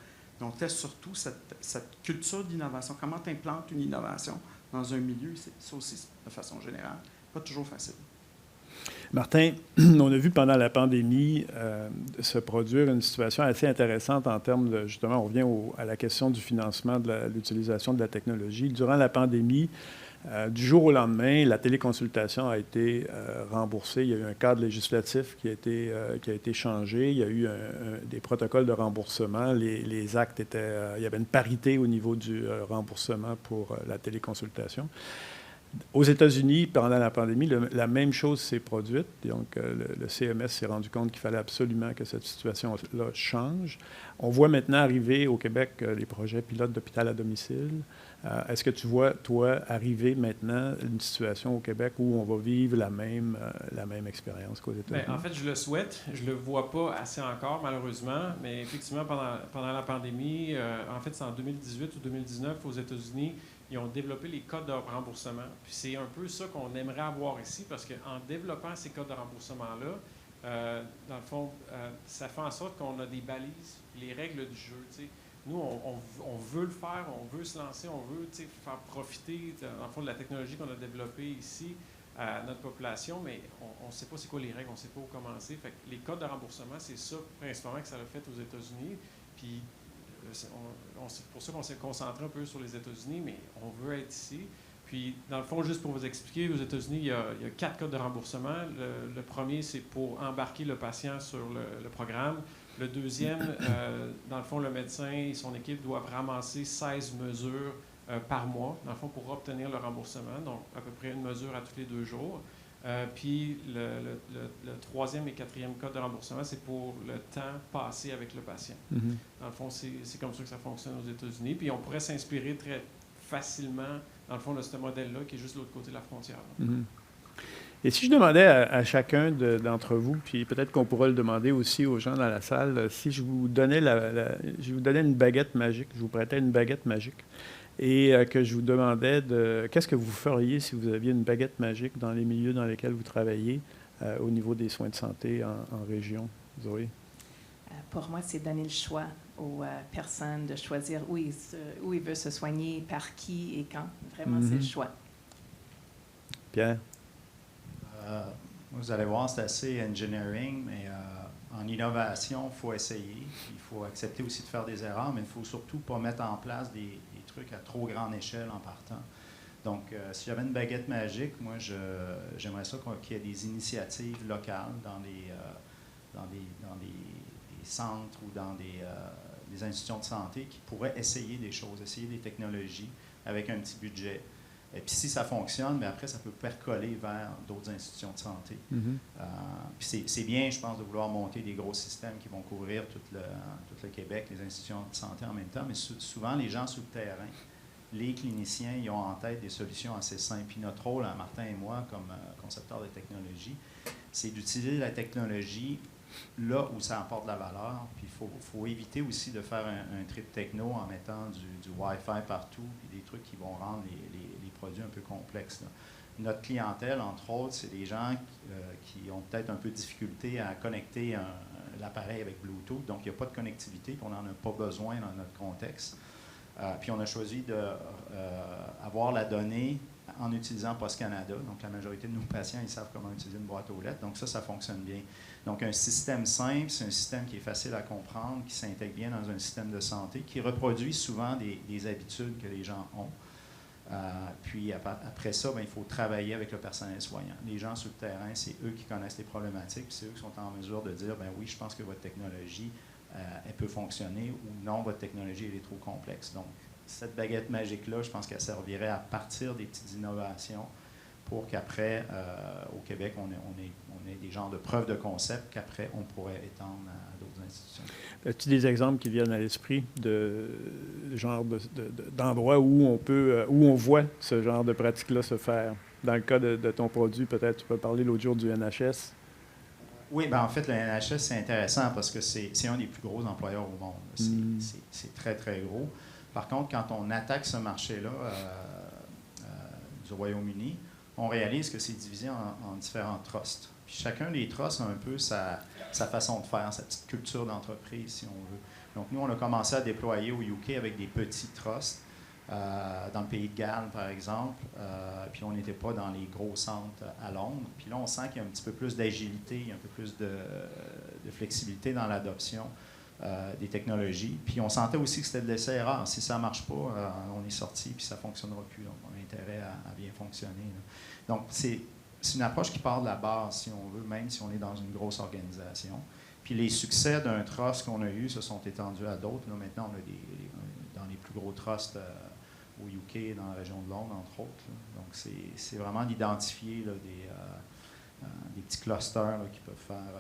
Et on teste surtout cette culture d'innovation. Comment tu implantes une innovation dans un milieu, ça aussi, de façon générale, pas toujours facile. Martin, on a vu pendant la pandémie se produire une situation assez intéressante en termes de, justement, on revient à la question du financement de l'utilisation de la technologie. Durant la pandémie, du jour au lendemain, la téléconsultation a été remboursée. Il y a eu un cadre législatif qui a été changé. Il y a eu des protocoles de remboursement. Les actes étaient... il y avait une parité au niveau du remboursement pour la téléconsultation. Aux États-Unis, pendant la pandémie, la même chose s'est produite. Donc, le CMS s'est rendu compte qu'il fallait absolument que cette situation-là change. On voit maintenant arriver au Québec les projets pilotes d'hôpital à domicile. Est-ce que tu vois, toi, arriver maintenant une situation au Québec où on va vivre la même expérience qu'aux États-Unis? Bien, en fait, je le souhaite. Je ne le vois pas assez encore, malheureusement. Mais effectivement, pendant la pandémie, en fait, c'est en 2018 ou 2019, aux États-Unis, ils ont développé les codes de remboursement. Puis c'est un peu ça qu'on aimerait avoir ici, parce qu'en développant ces codes de remboursement-là, dans le fond, ça fait en sorte qu'on a des balises, les règles du jeu. T'sais. Nous, on veut le faire, on veut se lancer, on veut faire profiter, dans le fond, de la technologie qu'on a développée ici à notre population, mais on ne sait pas c'est quoi les règles, on ne sait pas où commencer. Fait que les codes de remboursement, c'est ça principalement que ça a fait aux États-Unis. Puis c'est pour ça qu'on s'est concentré un peu sur les États-Unis, mais on veut être ici. Puis, dans le fond, juste pour vous expliquer, aux États-Unis, il y a 4 codes de remboursement. Le premier, c'est pour embarquer le patient sur le programme. Le deuxième, dans le fond, le médecin et son équipe doivent ramasser 16 mesures par mois, dans le fond, pour obtenir le remboursement. Donc, à peu près une mesure à tous les 2 jours. Puis le troisième et quatrième code de remboursement, c'est pour le temps passé avec le patient. Mm-hmm. Dans le fond, c'est comme ça que ça fonctionne aux États-Unis. Puis on pourrait s'inspirer très facilement, dans le fond, de ce modèle-là qui est juste de l'autre côté de la frontière. Mm-hmm. Et si je demandais à chacun d'entre vous, puis peut-être qu'on pourra le demander aussi aux gens dans la salle, si je vous donnais, je vous donnais une baguette magique, je vous prêtais une baguette magique, et que je vous demandais qu'est-ce que vous feriez si vous aviez une baguette magique dans les milieux dans lesquels vous travaillez au niveau des soins de santé en région, Zoé? Pour moi, c'est donner le choix aux personnes de choisir où ils veulent se soigner, par qui et quand. Vraiment, c'est le choix. Pierre? Vous allez voir, c'est assez engineering, mais en innovation, il faut essayer. Il faut accepter aussi de faire des erreurs, mais il ne faut surtout pas mettre en place des trucs à trop grande échelle en partant. Donc, si j'avais une baguette magique, moi, j'aimerais ça qu'il y ait des initiatives locales dans des centres ou dans des institutions de santé qui pourraient essayer des choses, essayer des technologies avec un petit budget Et puis si ça fonctionne, bien après, ça peut percoler vers d'autres institutions de santé. Puis c'est bien, je pense, de vouloir monter des gros systèmes qui vont couvrir tout le Québec, les institutions de santé en même temps, mais souvent, les gens sur le terrain, les cliniciens, ils ont en tête des solutions assez simples. Puis notre rôle, Martin et moi, comme concepteurs de technologie, c'est d'utiliser la technologie là où ça apporte de la valeur. Puis il faut éviter aussi de faire un trip techno en mettant du Wi-Fi partout, puis des trucs qui vont rendre les produits un peu complexes, là. Notre clientèle, entre autres, c'est des gens qui ont peut-être un peu de difficulté à connecter l'appareil avec Bluetooth. Donc, il n'y a pas de connectivité, puis on n'en a pas besoin dans notre contexte. Puis on a choisi d'avoir la donnée en utilisant Post Canada. Donc, la majorité de nos patients, ils savent comment utiliser une boîte aux lettres. Donc, ça fonctionne bien. Donc, un système simple, c'est un système qui est facile à comprendre, qui s'intègre bien dans un système de santé, qui reproduit souvent des habitudes que les gens ont. Puis, après ça, bien, il faut travailler avec le personnel soignant. Les gens sur le terrain, c'est eux qui connaissent les problématiques, puis c'est eux qui sont en mesure de dire, bien oui, je pense que votre technologie, elle peut fonctionner, ou non, votre technologie, elle est trop complexe. Donc, cette baguette magique-là, je pense qu'elle servirait à partir des petites innovations pour qu'après, au Québec, on ait des genres de preuves de concept qu'après, on pourrait étendre à d'autres institutions. As-tu des exemples qui viennent à l'esprit de genre d'endroits où on voit ce genre de pratique-là se faire? Dans le cas de ton produit, peut-être tu peux parler l'autre jour du NHS. Oui, bien en fait, le NHS, c'est intéressant parce que c'est un des plus gros employeurs au monde. C'est très, très gros. Par contre, quand on attaque ce marché-là du Royaume-Uni, on réalise que c'est divisé en différents trusts. Puis chacun des trusts a un peu sa façon de faire, sa petite culture d'entreprise, si on veut. Donc, nous, on a commencé à déployer au UK avec des petits trusts, dans le pays de Galles, par exemple. Puis on n'était pas dans les gros centres à Londres. Puis là, on sent qu'il y a un petit peu plus d'agilité, un peu plus de flexibilité dans l'adoption des technologies. Puis on sentait aussi que c'était de l'essai-erreur. Si ça ne marche pas, on est sorti, puis ça ne fonctionnera plus. Donc, on a intérêt à bien fonctionner, là. Donc, c'est une approche qui part de la base, si on veut, même si on est dans une grosse organisation. Puis les succès d'un trust qu'on a eu se sont étendus à d'autres. Là, maintenant, on a dans les plus gros trusts au UK, dans la région de Londres, entre autres, là. Donc, c'est vraiment d'identifier là, des petits clusters là, qui peuvent faire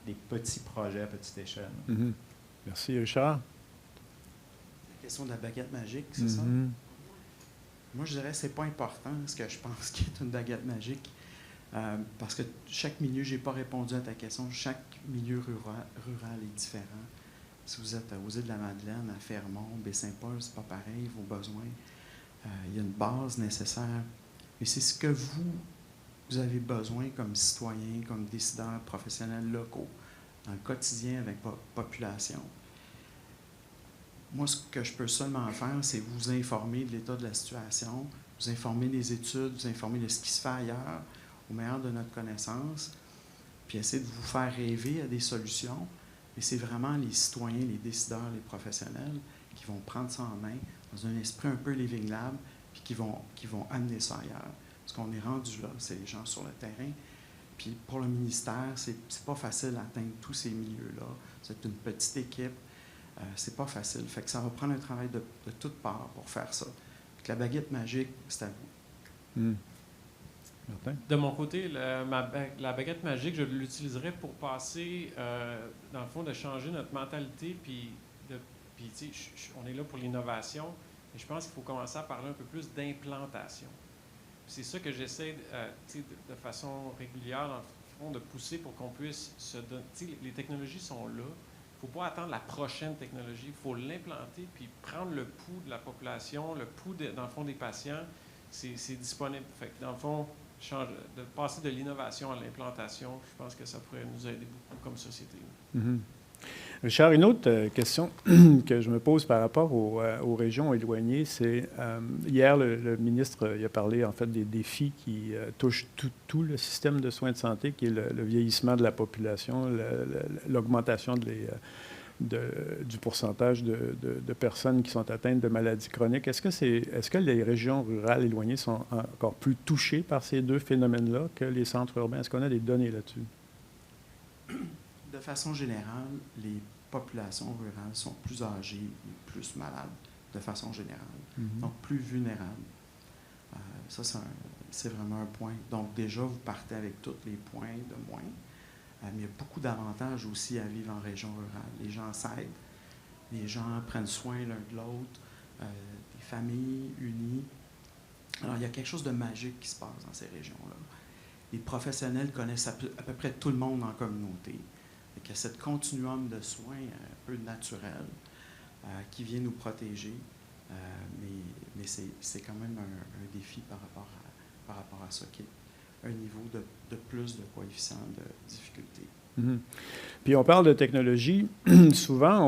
des petits projets à petite échelle. Mm-hmm. Merci, Richard. La question de la baguette magique, c'est ça? Moi, je dirais que c'est pas important ce que je pense qui est une baguette magique. Parce que chaque milieu, je n'ai pas répondu à ta question, chaque milieu rural est différent. Si vous êtes aux Îles-de-la-Madeleine, à Fermont, Baie-Saint-Paul, c'est pas pareil, vos besoins. Il y a une base nécessaire. Mais c'est ce que vous avez besoin comme citoyen, comme décideurs professionnels locaux, dans le quotidien avec votre population. Moi, ce que je peux seulement faire, c'est vous informer de l'état de la situation, vous informer des études, vous informer de ce qui se fait ailleurs, au meilleur de notre connaissance, puis essayer de vous faire rêver à des solutions. Mais c'est vraiment les citoyens, les décideurs, les professionnels qui vont prendre ça en main dans un esprit un peu Living Lab, puis qui vont amener ça ailleurs. Parce qu'on est rendu là, c'est les gens sur le terrain. Puis pour le ministère, c'est pas facile d'atteindre tous ces milieux-là. C'est une petite équipe. C'est pas facile. Fait que ça va prendre un travail de toutes parts pour faire ça. Fait que la baguette magique, c'est à vous. Martin? De mon côté, la baguette magique, je l'utiliserais pour passer, dans le fond, de changer notre mentalité. Puis tu sais, on est là pour l'innovation. Mais je pense qu'il faut commencer à parler un peu plus d'implantation. C'est ça que j'essaie de façon régulière, dans le fond, de pousser pour qu'on puisse se donner. Les technologies sont là. Il ne faut pas attendre la prochaine technologie. Il faut l'implanter puis prendre le pouls de la population, le pouls, dans le fond, des patients. C'est disponible. Fait que, dans le fond, de passer de l'innovation à l'implantation, je pense que ça pourrait nous aider beaucoup comme société. Mm-hmm. Richard, une autre question que je me pose par rapport aux régions éloignées, c'est hier, le ministre il a parlé en fait des défis qui touchent tout le système de soins de santé, qui est le vieillissement de la population, l'augmentation du pourcentage de personnes qui sont atteintes de maladies chroniques. Est-ce que les régions rurales éloignées sont encore plus touchées par ces deux phénomènes-là que les centres urbains? Est-ce qu'on a des données là-dessus? De façon générale, les populations rurales sont plus âgées et plus malades, de façon générale, donc plus vulnérables. Ça, c'est vraiment un point. Donc, déjà, vous partez avec tous les points de moins. Mais il y a beaucoup d'avantages aussi à vivre en région rurale. Les gens s'aident, les gens prennent soin l'un de l'autre, des familles unies. Alors, il y a quelque chose de magique qui se passe dans ces régions-là. Les professionnels connaissent à peu près tout le monde en communauté. Il y a cette continuum de soins un peu naturel qui vient nous protéger. Mais c'est quand même un défi par rapport à ça, qui est un niveau de plus de coefficient de difficulté. Mm-hmm. Puis on parle de technologie. Souvent,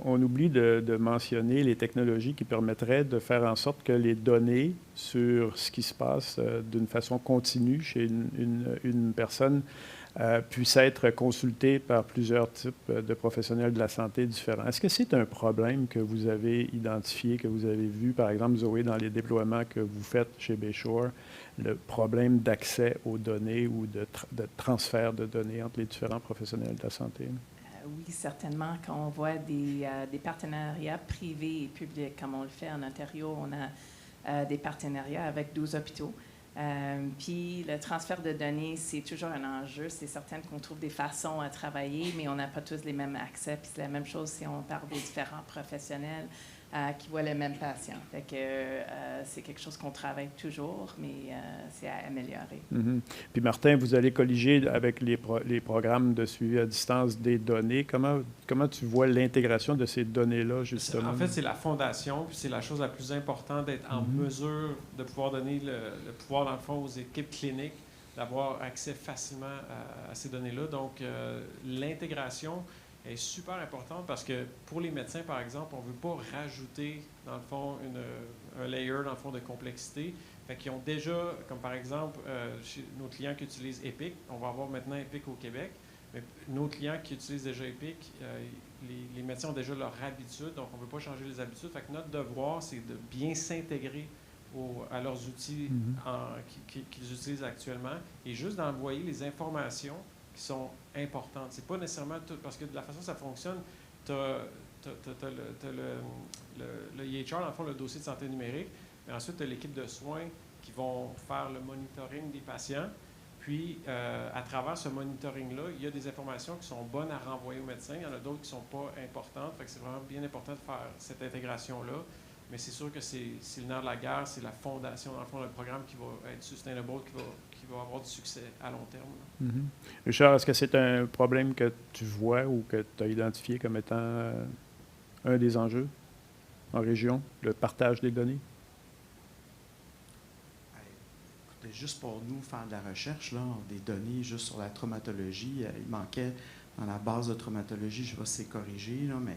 on oublie de mentionner les technologies qui permettraient de faire en sorte que les données sur ce qui se passe d'une façon continue chez une personne puissent être consultées par plusieurs types de professionnels de la santé différents. Est-ce que c'est un problème que vous avez identifié, que vous avez vu, par exemple, Zoé, dans les déploiements que vous faites chez Bayshore, le problème d'accès aux données ou de transfert de données entre les différents professionnels de la santé? Oui, certainement. Quand on voit des partenariats privés et publics, comme on le fait en Ontario, on a des partenariats avec 12 hôpitaux. Puis le transfert de données, c'est toujours un enjeu. C'est certain qu'on trouve des façons à travailler, mais on n'a pas tous les mêmes accès. Puis c'est la même chose si on parle des différents professionnels qui voient les mêmes patients. Fait que c'est quelque chose qu'on travaille toujours, mais c'est à améliorer. Mm-hmm. Puis Martin, vous allez colliger avec les programmes de suivi à distance des données. Comment tu vois l'intégration de ces données-là, justement? En fait, c'est la fondation, puis c'est la chose la plus importante d'être en mesure de pouvoir donner le pouvoir, dans le fond, aux équipes cliniques, d'avoir accès facilement à ces données-là. Donc, l'intégration est super importante parce que pour les médecins, par exemple, on ne veut pas rajouter, dans le fond, un layer, dans le fond, de complexité. Fait qu'ils ont déjà, comme par exemple, chez nos clients qui utilisent Epic, on va avoir maintenant Epic au Québec, mais nos clients qui utilisent déjà Epic, les médecins ont déjà leur habitude, donc on ne veut pas changer les habitudes. Fait que notre devoir, c'est de bien s'intégrer à leurs outils qu'ils utilisent actuellement et juste d'envoyer les informations qui sont importantes. C'est pas nécessairement tout, parce que de la façon dont ça fonctionne, tu as le EHR, dans le fond, le dossier de santé numérique, mais ensuite, tu as l'équipe de soins qui vont faire le monitoring des patients. Puis, à travers ce monitoring-là, il y a des informations qui sont bonnes à renvoyer aux médecins. Il y en a d'autres qui ne sont pas importantes. Fait que c'est vraiment bien important de faire cette intégration-là. Mais c'est sûr que c'est le nerf de la guerre, c'est la fondation, dans le fond, le programme qui va être sustainable, qui va avoir du succès à long terme. Mm-hmm. Richard, est-ce que c'est un problème que tu vois ou que tu as identifié comme étant un des enjeux en région, le partage des données? Écoutez, juste pour nous faire de la recherche, là, des données juste sur la traumatologie, il manquait dans la base de traumatologie, je ne sais pas si c'est corrigé, là, mais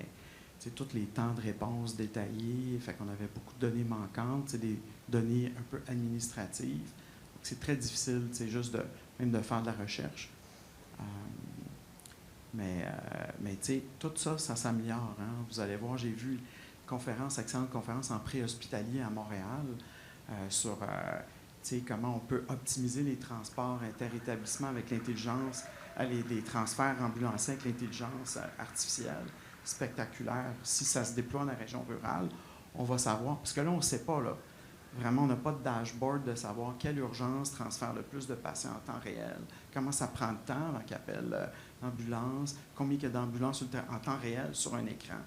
tous les temps de réponse détaillés, fait qu'on avait beaucoup de données manquantes, des données un peu administratives. Donc c'est très difficile, même de faire de la recherche. Mais tout ça, ça s'améliore. Hein? Vous allez voir, j'ai vu une excellente conférence en préhospitalier à Montréal sur comment on peut optimiser les transports interétablissements avec l'intelligence, des transferts ambulanciers avec l'intelligence artificielle. Spectaculaire. Si ça se déploie dans la région rurale, on va savoir, parce que là, on ne sait pas, là, vraiment, on n'a pas de dashboard de savoir quelle urgence transfère le plus de patients en temps réel, comment ça prend de temps avant qu'ils appellent l'ambulance, combien il y a d'ambulances en temps réel sur un écran.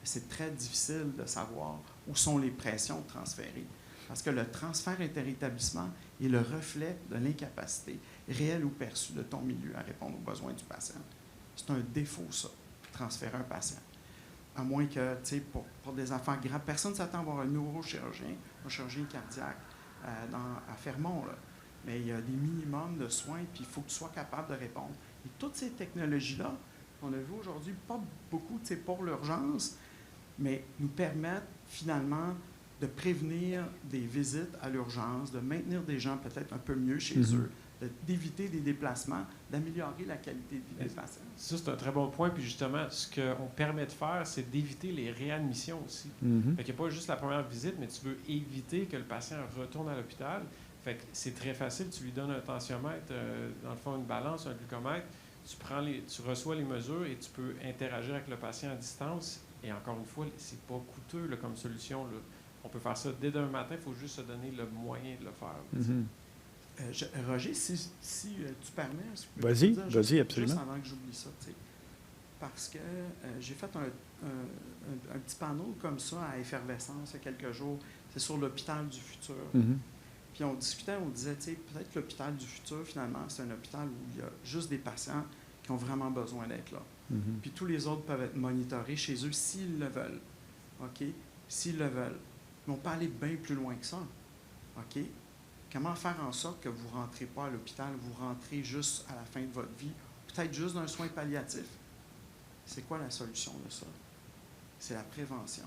C'est très difficile de savoir où sont les pressions transférées, parce que le transfert interétablissement est le reflet de l'incapacité réelle ou perçue de ton milieu à répondre aux besoins du patient. C'est un défaut, ça, transférer un patient. À moins que, pour des affaires graves, personne ne s'attend à avoir un neurochirurgien, un chirurgien cardiaque à Fermont. Là. Mais il y a des minimums de soins, puis il faut que tu sois capable de répondre. Et toutes ces technologies-là, on a vu aujourd'hui, pas beaucoup pour l'urgence, mais nous permettent finalement de prévenir des visites à l'urgence, de maintenir des gens peut-être un peu mieux chez eux, d'éviter des déplacements, d'améliorer la qualité de vie des patients. Ça, c'est un très bon point. Puis justement, ce qu'on permet de faire, c'est d'éviter les réadmissions aussi. Fait qu'il n'y a pas juste la première visite, mais tu veux éviter que le patient retourne à l'hôpital. Fait que c'est très facile. Tu lui donnes un tensiomètre, dans le fond, une balance, un glucomètre. Tu reçois les mesures et tu peux interagir avec le patient à distance. Et encore une fois, c'est pas coûteux là, comme solution. Là. on peut faire ça dès demain matin, il faut juste se donner le moyen de le faire. Roger, si tu permets, Vas-y, juste absolument. avant que j'oublie ça, tu sais, parce que j'ai fait un petit panneau comme ça à Effervescence il y a quelques jours. C'est sur l'hôpital du futur. Puis on discutait, on disait, tu sais, peut-être que l'hôpital du futur, finalement, c'est un hôpital où il y a juste des patients qui ont vraiment besoin d'être là. Puis tous les autres peuvent être monitorés chez eux s'ils le veulent. OK? S'ils le veulent. Mais on peut aller bien plus loin que ça. OK? Comment faire en sorte que vous ne rentrez pas à l'hôpital, vous rentrez juste à la fin de votre vie, peut-être juste d'un soin palliatif? C'est quoi la solution de ça? C'est la prévention.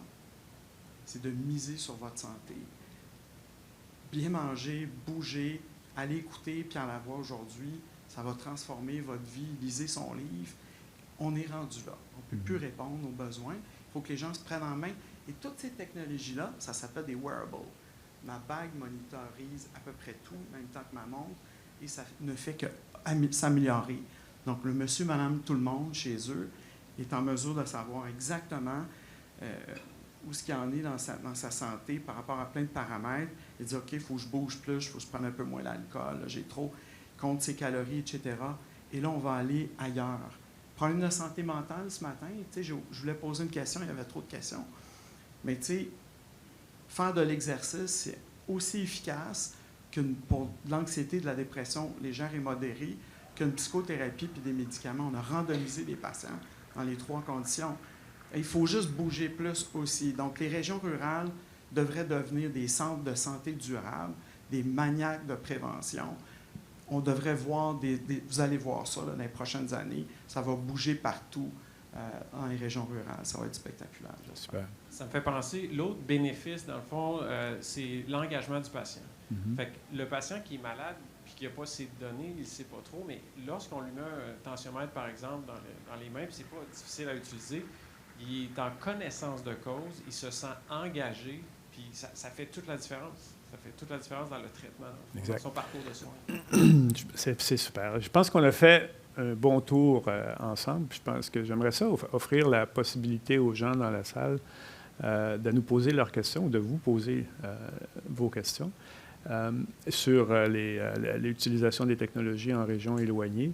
C'est de miser sur votre santé. Bien manger, bouger, aller écouter Pierre Lavoie aujourd'hui, ça va transformer votre vie. Lisez son livre. On est rendu là. On ne peut plus répondre aux besoins. Il faut que les gens se prennent en main. Et toutes ces technologies-là, ça s'appelle des wearables. Ma bague monitorise à peu près tout, en même temps que ma montre, et ça ne fait que s'améliorer. Donc, le monsieur, madame, tout le monde, chez eux, est en mesure de savoir exactement où ce qu'il en est dans sa santé par rapport à plein de paramètres. Il dit, OK, il faut que je bouge plus, il faut que je prenne un peu moins d'alcool, j'ai trop, compte ses calories, etc. Et là, on va aller ailleurs. Problème de santé mentale ce matin, tu sais, je voulais poser une question, il y avait trop de questions. Mais tu sais, faire de l'exercice, c'est aussi efficace pour l'anxiété, de la dépression légère et modérée, qu'une psychothérapie puis des médicaments. On a randomisé les patients dans les 3 conditions. Et il faut juste bouger plus aussi. Donc, les régions rurales devraient devenir des centres de santé durable, des maniaques de prévention. On devrait voir vous allez voir ça là, dans les prochaines années. Ça va bouger partout dans les régions rurales. Ça va être spectaculaire. Super. Ça me fait penser, l'autre bénéfice, dans le fond, c'est l'engagement du patient. Fait que le patient qui est malade puis qui n'a pas ses données, il ne sait pas trop, mais lorsqu'on lui met un tensiomètre, par exemple, dans les mains, puis c'est pas difficile à utiliser, il est en connaissance de cause, il se sent engagé, puis ça fait toute la différence. Ça fait toute la différence dans le traitement, dans son parcours de soins. C'est super. Je pense qu'on a fait un bon tour ensemble. Je pense que j'aimerais ça offrir la possibilité aux gens dans la salle de nous poser leurs questions ou de vous poser vos questions sur l'utilisation des technologies en région éloignée.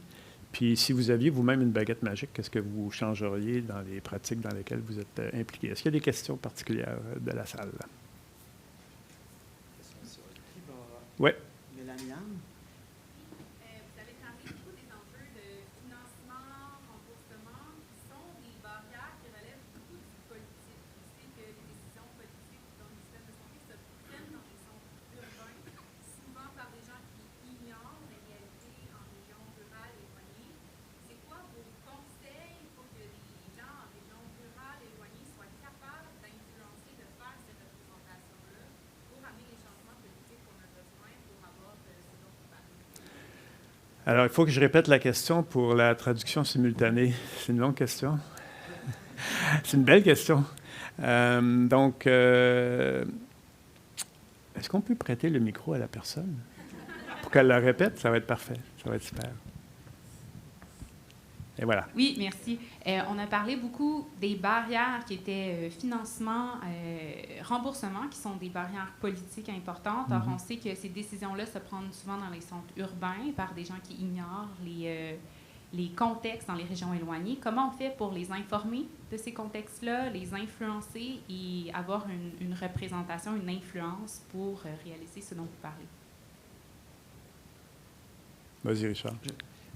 Puis si vous aviez vous-même une baguette magique, qu'est-ce que vous changeriez dans les pratiques dans lesquelles vous êtes impliqués? Est-ce qu'il y a des questions particulières de la salle? Oui. Mélanie Anne? Vous avez parlé beaucoup des enjeux de financement, remboursement, qui sont des barrières qui relèvent beaucoup du politique. On sait que les décisions politiques dans le système de santé se prennent dans les centres urbains, souvent par des gens qui ignorent la réalité en région rurale éloignée. C'est quoi vos conseils pour que les gens en région rurale éloignée soient capables d'influencer, de faire ces représentations-là pour amener les changements politiques qu'on a besoin pour avoir ce dont vous parlez? Alors, il faut que je répète la question pour la traduction simultanée. C'est une longue question. C'est une belle question. Donc, est-ce qu'on peut prêter le micro à la personne pour qu'elle la répète? Ça va être parfait. Ça va être super. Et voilà. Oui, merci. On a parlé beaucoup des barrières qui étaient financement, remboursement, qui sont des barrières politiques importantes. Or, on sait que ces décisions-là se prennent souvent dans les centres urbains par des gens qui ignorent les contextes dans les régions éloignées. Comment on fait pour les informer de ces contextes-là, les influencer et avoir une représentation, une influence pour réaliser ce dont vous parlez? Vas-y, Richard.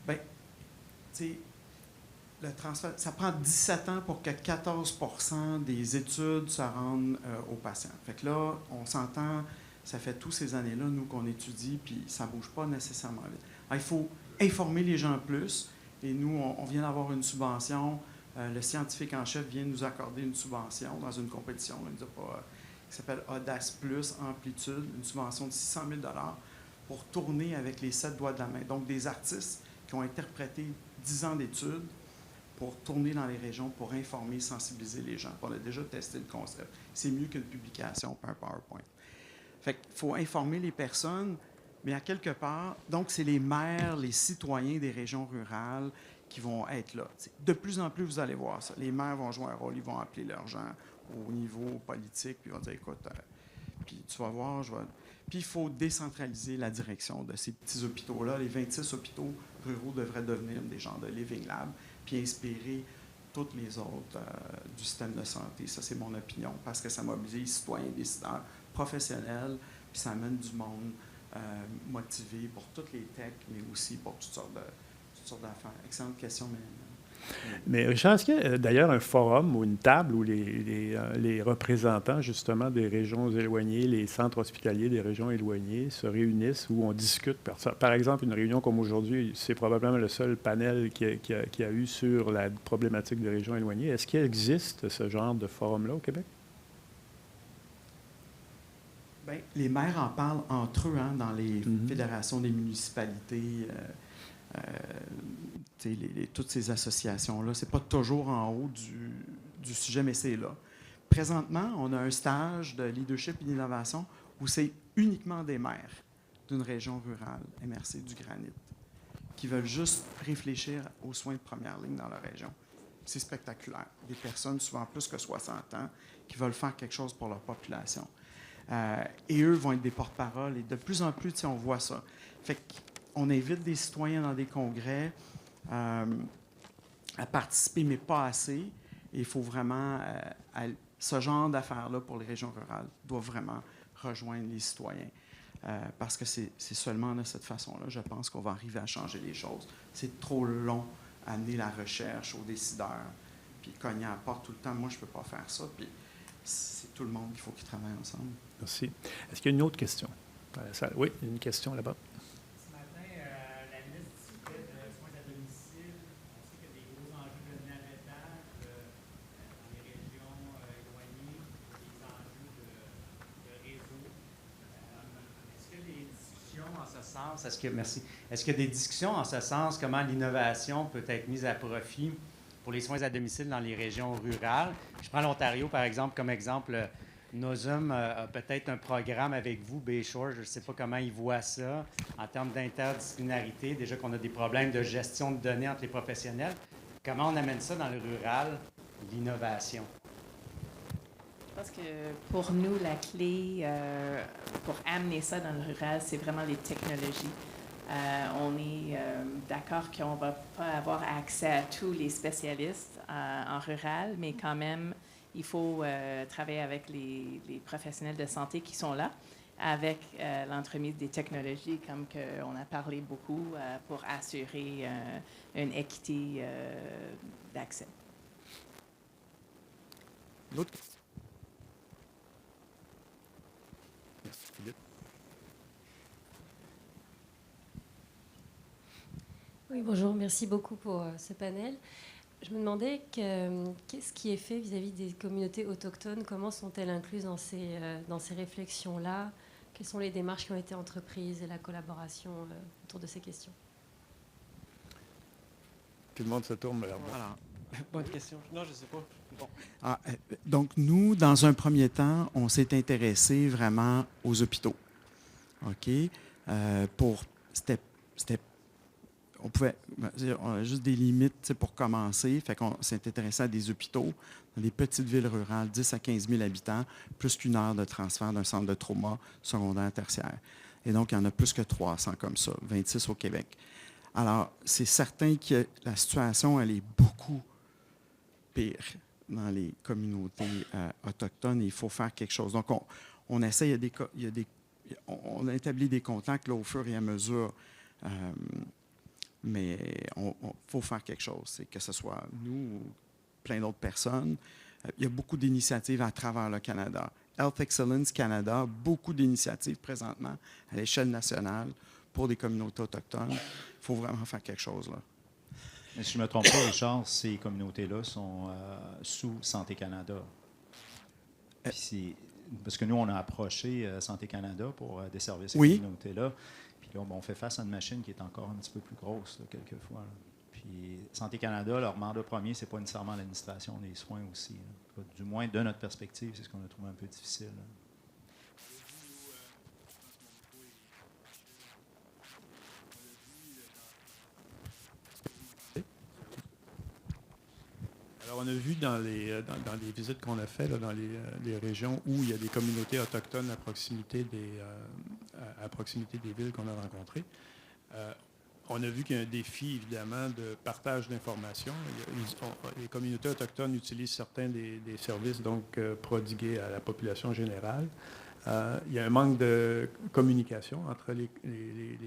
Bien, tu sais, le transfert, ça prend 17 ans pour que 14 % des études se rendent aux patients. Fait que là, on s'entend, ça fait toutes ces années-là, nous, qu'on étudie, puis ça ne bouge pas nécessairement vite. Alors, il faut informer les gens plus, et nous, on vient d'avoir une subvention. Le scientifique en chef vient nous accorder une subvention dans une compétition, qui s'appelle Audace Plus Amplitude, une subvention de 600 000 $ pour tourner avec les 7 doigts de la main. Donc, des artistes qui ont interprété 10 ans d'études pour tourner dans les régions, pour informer, sensibiliser les gens. On a déjà testé le concept. C'est mieux qu'une publication par un PowerPoint. Fait qu'il faut informer les personnes, mais à quelque part, donc c'est les maires, les citoyens des régions rurales qui vont être là. De plus en plus, vous allez voir ça. Les maires vont jouer un rôle, ils vont appeler leurs gens au niveau politique, puis ils vont dire, écoute, Puis tu vas voir, puis il faut décentraliser la direction de ces petits hôpitaux-là. Les 26 hôpitaux ruraux devraient devenir des genres de living lab, puis inspirer toutes les autres du système de santé. Ça, c'est mon opinion, parce que ça mobilise citoyens, décideurs, professionnels, puis ça amène du monde motivé pour toutes les techs, mais aussi pour toutes sortes d'affaires. Excellente question, Mais Richard, est-ce qu'il y a d'ailleurs un forum ou une table où les représentants justement des régions éloignées, les centres hospitaliers des régions éloignées se réunissent, où on discute? Par exemple, une réunion comme aujourd'hui, c'est probablement le seul panel qui a eu sur la problématique des régions éloignées. Est-ce qu'il existe ce genre de forum-là au Québec? Bien, les maires en parlent entre eux, hein, dans les fédérations des municipalités. Toutes ces associations-là, c'est pas toujours en haut du sujet, mais c'est là. Présentement, on a un stage de leadership et d'innovation où c'est uniquement des maires d'une région rurale, MRC du Granit, qui veulent juste réfléchir aux soins de première ligne dans leur région. C'est spectaculaire. Des personnes, souvent plus que 60 ans, qui veulent faire quelque chose pour leur population. Et eux vont être des porte-parole. Et de plus en plus, on voit ça. Fait qu'on invite des citoyens dans des congrès à participer, mais pas assez. Et il faut vraiment... ce genre d'affaires-là pour les régions rurales doit vraiment rejoindre les citoyens. Parce que c'est seulement de cette façon-là, je pense qu'on va arriver à changer les choses. C'est trop long à amener la recherche aux décideurs, puis cogner à la porte tout le temps. Moi, je ne peux pas faire ça. Puis c'est tout le monde qu'il faut qu'ils travaillent ensemble. Merci. Est-ce qu'il y a une autre question dans la salle? Oui, une question là-bas. Ce matin, la ministre discutait de soins à domicile. On sait qu'il y a des gros enjeux de navettage dans les régions éloignées, des enjeux de réseau. Est-ce que les discussions en ce sens, est-ce qu'il y a des discussions en ce sens, comment l'innovation peut être mise à profit pour les soins à domicile dans les régions rurales? Je prends l'Ontario, par exemple, comme exemple. Nosum a peut-être un programme avec vous, Bayshore. Je ne sais pas comment ils voient ça en termes d'interdisciplinarité. Déjà qu'on a des problèmes de gestion de données entre les professionnels. Comment on amène ça dans le rural, l'innovation? Je pense que pour nous, la clé pour amener ça dans le rural, c'est vraiment les technologies. On est d'accord qu'on ne va pas avoir accès à tous les spécialistes en rural, mais quand même, il faut travailler avec les professionnels de santé qui sont là, avec l'entremise des technologies, comme on a parlé beaucoup, pour assurer une équité d'accès. L'autre question. Merci, Philippe. Oui, bonjour, merci beaucoup pour ce panel. Je me demandais qu'est-ce qui est fait vis-à-vis des communautés autochtones, comment sont-elles incluses dans ces réflexions-là, quelles sont les démarches qui ont été entreprises et la collaboration autour de ces questions. Tout le monde se tourne vers moi. Voilà. Bonne question. Non, je ne sais pas. Bon. Donc, nous, dans un premier temps, on s'est intéressé vraiment aux hôpitaux. OK? On pouvait dire, on a juste des limites pour commencer. Fait qu'on s'est intéressé à des hôpitaux dans des petites villes rurales, 10 à 15 000 habitants, plus qu'une heure de transfert d'un centre de trauma secondaire, tertiaire. Et donc, il y en a plus que 300 comme ça, 26 au Québec. Alors, c'est certain que la situation, elle est beaucoup pire dans les communautés autochtones et il faut faire quelque chose. Donc, on essaie, on a établi des contacts là, au fur et à mesure. Mais il faut faire quelque chose, c'est que ce soit nous ou plein d'autres personnes. Il y a beaucoup d'initiatives à travers le Canada. Health Excellence Canada, beaucoup d'initiatives présentement à l'échelle nationale pour des communautés autochtones. Il faut vraiment faire quelque chose là. Mais si je ne me trompe pas, Richard, ces communautés-là sont sous Santé Canada. Parce que nous, on a approché Santé Canada pour desservir ces communautés-là. Puis là, on fait face à une machine qui est encore un petit peu plus grosse, là, quelquefois. Là. Puis Santé Canada, leur mandat premier, c'est pas nécessairement l'administration des soins aussi. Là. Du moins, de notre perspective, c'est ce qu'on a trouvé un peu difficile. Là. Alors, on a vu dans les visites qu'on a faites, dans les régions où il y a des communautés autochtones à proximité des villes qu'on a rencontrées, on a vu qu'il y a un défi, évidemment, de partage d'informations. Les communautés autochtones utilisent certains des services donc prodigués à la population générale. Il y a un manque de communication entre les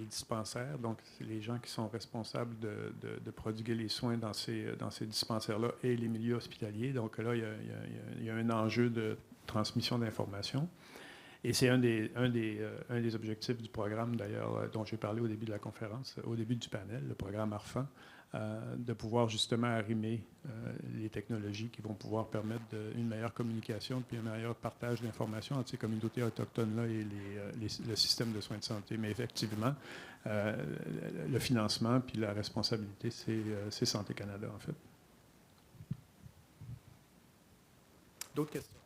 dispensaires. Donc, c'est les gens qui sont responsables de prodiguer les soins dans ces dispensaires-là et les milieux hospitaliers. Donc là, il y a un enjeu de transmission d'informations. Et c'est un des objectifs du programme, d'ailleurs, dont j'ai parlé au début de la conférence, au début du panel, le programme ARFAN, de pouvoir justement arrimer les technologies qui vont pouvoir permettre une meilleure communication puis un meilleur partage d'informations entre ces communautés autochtones-là et le système de soins de santé. Mais effectivement, le financement puis la responsabilité, c'est Santé Canada, en fait. D'autres questions?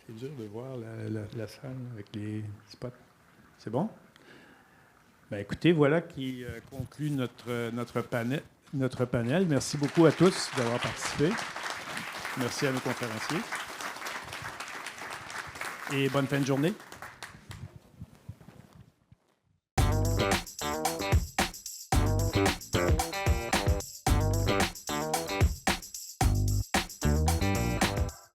C'est dur de voir la salle avec les spots. C'est bon? Bien, écoutez, voilà qui conclut notre panel. Merci beaucoup à tous d'avoir participé. Merci à nos conférenciers. Et bonne fin de journée.